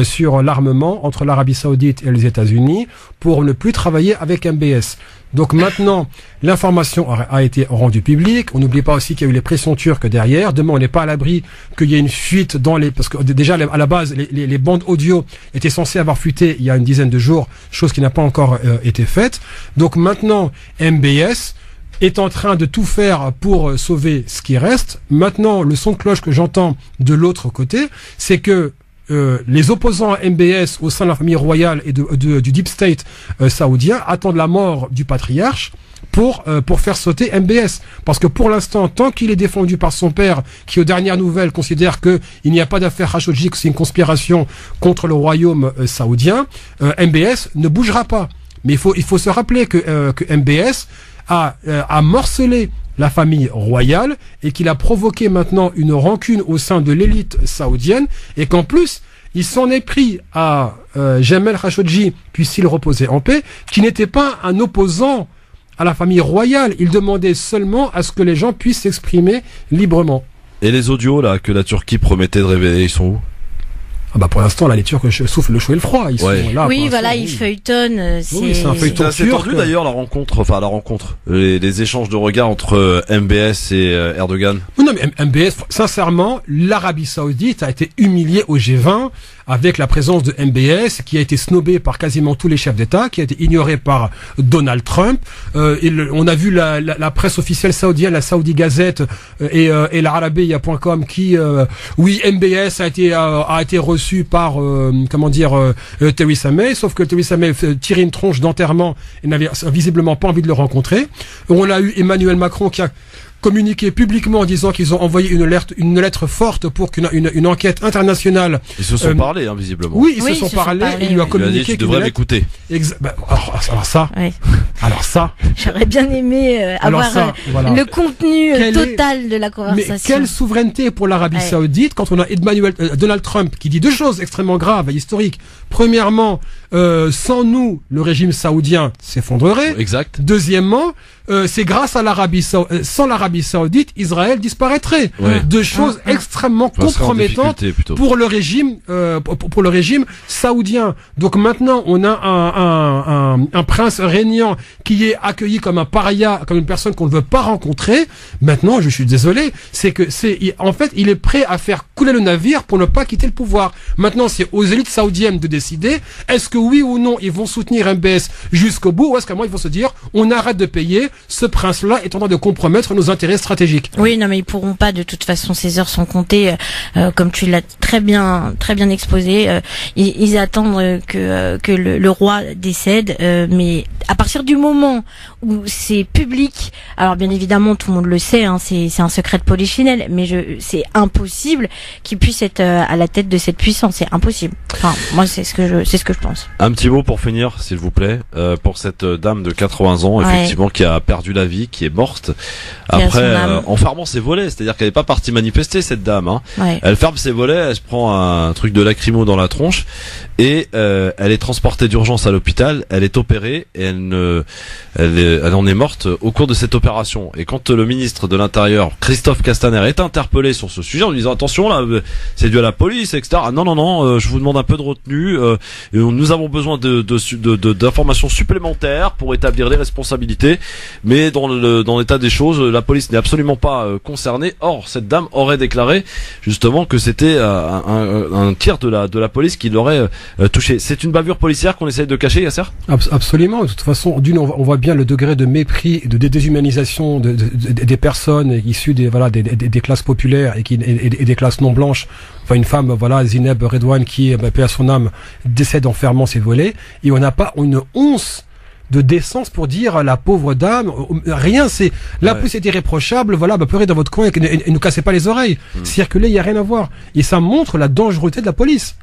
sur l'armement entre l'Arabie Saoudite et les États-Unis pour ne plus travailler avec MBS. Donc maintenant, l'information a été rendue publique. On n'oublie pas aussi qu'il y a eu les pressions turques derrière. Demain, on n'est pas à l'abri qu'il y ait une fuite parce que déjà, à la base, les bandes audio étaient censées avoir fuité il y a une dizaine de jours, chose qui n'a pas encore été faite. Donc maintenant, MBS est en train de tout faire pour sauver ce qui reste. Maintenant, le son de cloche que j'entends de l'autre côté, c'est que les opposants à MBS au sein de la famille royale et du deep state saoudien attendent la mort du patriarche pour faire sauter MBS. Parce que pour l'instant, tant qu'il est défendu par son père, qui aux dernières nouvelles considère que il n'y a pas d'affaire Khashoggi, que c'est une conspiration contre le royaume saoudien, MBS ne bougera pas. Mais il faut se rappeler que MBS a morcelé la famille royale et qu'il a provoqué maintenant une rancune au sein de l'élite saoudienne et qu'en plus il s'en est pris à Jamal Khashoggi, puisse-t-il reposer en paix, qui n'était pas un opposant à la famille royale. Il demandait seulement à ce que les gens puissent s'exprimer librement.
Et les audios là que la Turquie promettait de révéler, ils sont où?
Pour l'instant, là, les Turcs soufflent le chaud et le froid. Ils sont là.
Oui, voilà, ils feuilletonnent.
C'est un feuilleton
assez tendu d'ailleurs, la rencontre, les échanges de regards entre MBS et Erdogan.
Non, mais MBS, sincèrement, l'Arabie Saoudite a été humiliée au G20 avec la présence de MBS, qui a été snobé par quasiment tous les chefs d'État, qui a été ignoré par Donald Trump. On a vu la presse officielle saoudienne, la Saudi Gazette et l'Arabia.com qui, MBS a été reçu par Theresa May, sauf que Theresa May tirait une tronche d'enterrement et n'avait visiblement pas envie de le rencontrer. On a eu Emmanuel Macron qui a communiqué publiquement en disant qu'ils ont envoyé une lettre forte pour qu'une enquête internationale.
Ils se sont parlé, visiblement.
Oui, ils se sont parlé et il lui a communiqué.
Tu devrais m'écouter.
Alors ça.
J'aurais bien aimé avoir le contenu total de la conversation.
Mais quelle souveraineté pour l'Arabie Saoudite quand on a Donald Trump qui dit deux choses extrêmement graves et historiques. Premièrement, sans nous, le régime saoudien s'effondrerait.
Exact.
Deuxièmement, c'est grâce à sans l'Arabie Saoudite, Israël disparaîtrait. Deux choses extrêmement compromettantes pour le régime, saoudien. Donc maintenant, on a un prince régnant qui est accueilli comme un paria, comme une personne qu'on ne veut pas rencontrer. Maintenant, je suis désolé, en fait, il est prêt à faire couler le navire pour ne pas quitter le pouvoir. Maintenant, c'est aux élites saoudiennes de décider, est-ce que oui ou non, ils vont soutenir MBS jusqu'au bout, ou est-ce qu'à moi, ils vont se dire, on arrête de payer, ce prince-là est en train de compromettre nos intérêts stratégiques.
Oui, non, mais ils pourront pas, de toute façon, ces heures sont comptées. santé, comme tu l'as très bien exposé. Ils attendent que le roi décède, mais à partir du moment où c'est public, alors bien évidemment tout le monde le sait, hein, c'est un secret de polichinelle, mais c'est impossible qu'il puisse être à la tête de cette puissance, c'est impossible. Enfin, moi c'est ce que je pense.
Un petit mot pour finir, s'il vous plaît, pour cette dame de 80 ans, effectivement, qui a perdu la vie, qui est morte après en fermant ses volets, c'est-à-dire qu'elle n'est pas partie manifester, cette dame. Hein. Ouais. Elle ferme ses volets, elle se prend un truc de lacrymo dans la tronche et elle est transportée d'urgence à l'hôpital. Elle est opérée et elle en est morte au cours de cette opération. Et quand le ministre de l'Intérieur, Christophe Castaner, est interpellé sur ce sujet en lui disant attention là, c'est dû à la police, etc. Non, je vous demande un peu de retenue. Nous avons besoin d'informations supplémentaires pour établir les responsabilités. Mais dans l'état des choses, la police n'est absolument pas concernée. Or, cette dame aurait déclaré justement que c'était un tir de la police qui l'aurait touché. C'est une bavure policière qu'on essaye de cacher, Yasser ?
Absolument. De toute façon, on voit bien le degré de mépris et de déshumanisation des personnes issues des classes populaires et des classes non blanches. Enfin, une femme, Zineb Redouane, qui, paix à son âme, décède en fermant ses volets, et on n'a pas une once de décence pour dire la pauvre dame, rien, c'est la police est irréprochable, pleurez dans votre coin et ne cassez pas les oreilles. Circuler, il y a rien à voir. Et ça montre la dangerosité de la police.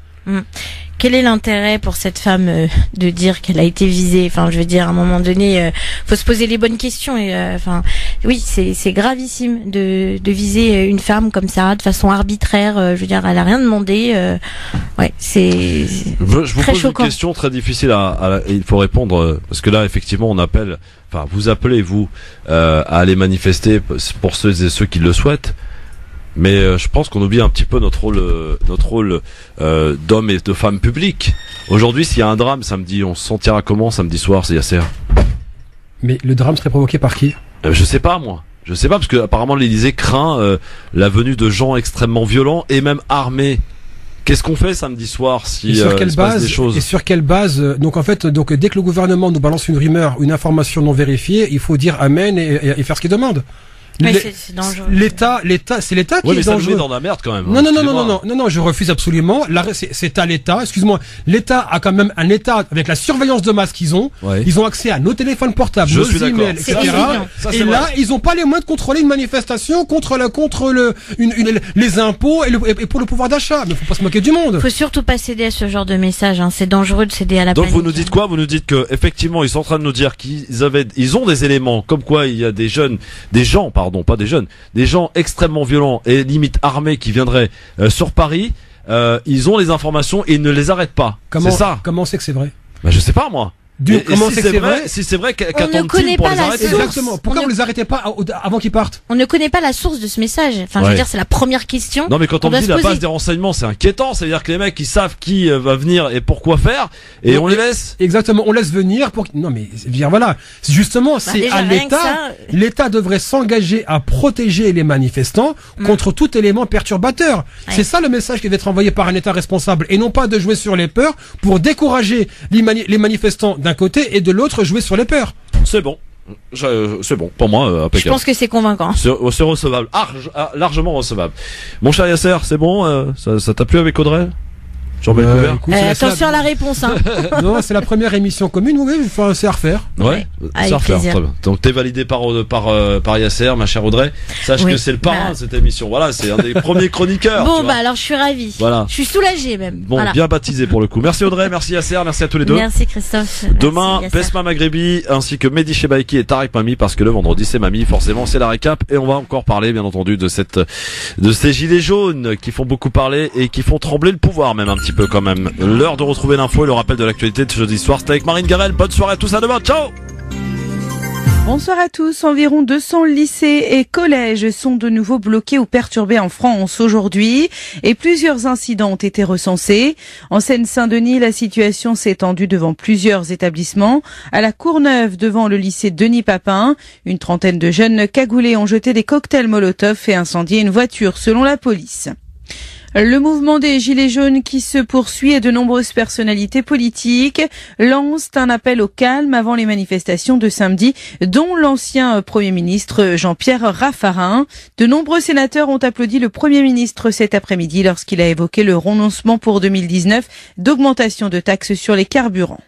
Quel est l'intérêt pour cette femme de dire qu'elle a été visée? Enfin, je veux dire, à un moment donné, faut se poser les bonnes questions. Et oui, c'est gravissime de viser une femme comme ça, de façon arbitraire. Je veux dire, elle a rien demandé. C'est
je vous
très
pose
choquant.
Une question très difficile il faut répondre parce que là, effectivement, on appelle. Enfin, vous appelez à aller manifester pour ceux et ceux qui le souhaitent. Mais je pense qu'on oublie un petit peu notre rôle d'homme et de femme public. Aujourd'hui, s'il y a un drame samedi, on se sentira comment samedi soir, c'est Yasser?
Mais le drame serait provoqué par qui?
Je sais pas, moi. Je sais pas, parce que apparemment l'Élysée craint la venue de gens extrêmement violents et même armés. Qu'est-ce qu'on fait samedi soir si
sur quelle
il
base
des choses?
Et sur quelle base? Donc en fait, dès que le gouvernement nous balance une rumeur, une information non vérifiée, il faut dire amen et faire ce qu'il demande.
C'est dangereux.
L'État, c'est l'État qui est dangereux.
Mais ça nous met dans la merde quand même.
Non, je refuse absolument. C'est à l'État. Excuse-moi. L'État a quand même un État avec la surveillance de masse qu'ils ont. Ouais. Ils ont accès à nos téléphones portables, nos emails, etc. Et là, ils ont pas les moyens de contrôler une manifestation contre les impôts et pour le pouvoir d'achat. Mais faut pas se moquer du monde.
Faut surtout pas céder à ce genre de message. Hein. C'est dangereux de céder à la panique.
Donc vous nous dites quoi? Vous nous dites que effectivement ils sont en train de nous dire ils ont des éléments comme quoi il y a des gens extrêmement violents et limite armés qui viendraient sur Paris. Ils ont les informations et ils ne les arrêtent pas. C'est ça.
Comment on sait que c'est vrai?
Je sais pas moi.
Comment c'est vrai?
Si c'est vrai,
qu'attendent-ils pour les arrêter?
Exactement. Pourquoi on les arrêtait pas avant qu'ils partent?
On ne connaît pas la source de ce message. Enfin, je veux dire, c'est la première question.
Non, mais quand on dit la base des renseignements, c'est inquiétant. C'est-à-dire que les mecs, ils savent qui va venir et pourquoi faire, et on les laisse.
Exactement. On laisse venir non, mais voilà. Justement, c'est à l'État. L'État devrait s'engager à protéger les manifestants contre tout élément perturbateur. Ouais. C'est ça le message qui doit être envoyé par un État responsable, et non pas de jouer sur les peurs pour décourager les manifestants d'un côté et de l'autre jouer sur les peurs.
C'est bon. C'est bon. Pour moi, impeccable.
Je pense que c'est convaincant.
C'est recevable. Largement recevable. Mon cher Yasser, c'est bon? Ça t'a plu avec Audrey?
Attention à la réponse, hein.
Non, c'est la première émission commune, oui, c'est à refaire.
Ouais, c'est à refaire. Très bien. Donc t'es validé par Yasser, ma chère Audrey. Sache que c'est le parrain de cette émission. Voilà, c'est un des premiers chroniqueurs.
Bon, alors je suis ravie. Voilà. Je suis soulagée même.
Bon, bien baptisé pour le coup. Merci Audrey, merci Yasser, merci à tous les deux.
Merci Christophe.
Demain, Besma Maghrebi ainsi que Mehdi Chebaiki et Tariq Mami, parce que le vendredi c'est Mami, forcément c'est la récap, et on va encore parler bien entendu de ces gilets jaunes qui font beaucoup parler et qui font trembler le pouvoir même un petit peu quand même. L'heure de retrouver l'info et le rappel de l'actualité de ce jeudi soir. C'était avec Marine Garel. Bonne soirée à tous, à demain. Ciao!
Bonsoir à tous. Environ 200 lycées et collèges sont de nouveau bloqués ou perturbés en France aujourd'hui et plusieurs incidents ont été recensés. En Seine-Saint-Denis, la situation s'est étendue devant plusieurs établissements. À la Courneuve, devant le lycée Denis Papin, une trentaine de jeunes cagoulés ont jeté des cocktails Molotov et incendié une voiture selon la police. Le mouvement des Gilets jaunes qui se poursuit et de nombreuses personnalités politiques lancent un appel au calme avant les manifestations de samedi, dont l'ancien Premier ministre Jean-Pierre Raffarin. De nombreux sénateurs ont applaudi le Premier ministre cet après-midi lorsqu'il a évoqué le renoncement pour 2019 d'augmentation de taxes sur les carburants.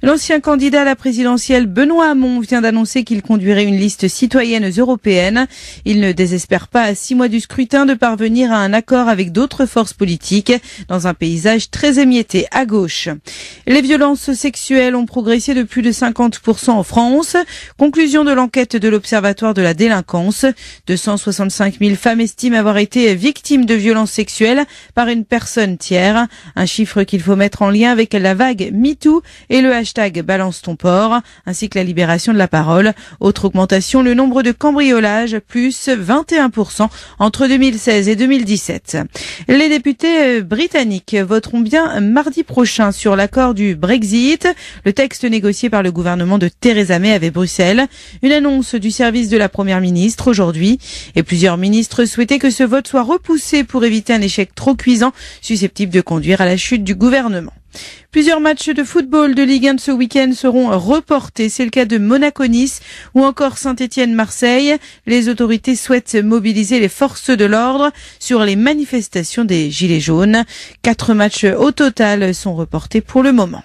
L'ancien candidat à la présidentielle Benoît Hamon vient d'annoncer qu'il conduirait une liste citoyenne européenne. Il ne désespère pas à 6 mois du scrutin de parvenir à un accord avec d'autres forces politiques dans un paysage très émietté à gauche. Les violences sexuelles ont progressé de plus de 50% en France. Conclusion de l'enquête de l'Observatoire de la délinquance. 265 000 femmes estiment avoir été victimes de violences sexuelles par une personne tiers. Un chiffre qu'il faut mettre en lien avec la vague MeToo et le hashtag Balance ton porc, ainsi que la libération de la parole. Autre augmentation, le nombre de cambriolages, plus 21% entre 2016 et 2017. Les députés britanniques voteront bien mardi prochain sur l'accord du Brexit, le texte négocié par le gouvernement de Theresa May avec Bruxelles. Une annonce du service de la Première ministre aujourd'hui. Et plusieurs ministres souhaitaient que ce vote soit repoussé pour éviter un échec trop cuisant, susceptible de conduire à la chute du gouvernement. Plusieurs matchs de football de Ligue 1 de ce week-end seront reportés. C'est le cas de Monaco-Nice ou encore Saint-Étienne-Marseille. Les autorités souhaitent mobiliser les forces de l'ordre sur les manifestations des Gilets jaunes. 4 matchs au total sont reportés pour le moment.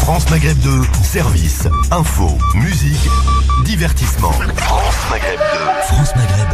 France Maghreb 2, service, info, musique, divertissement. France Maghreb 2. France Maghreb.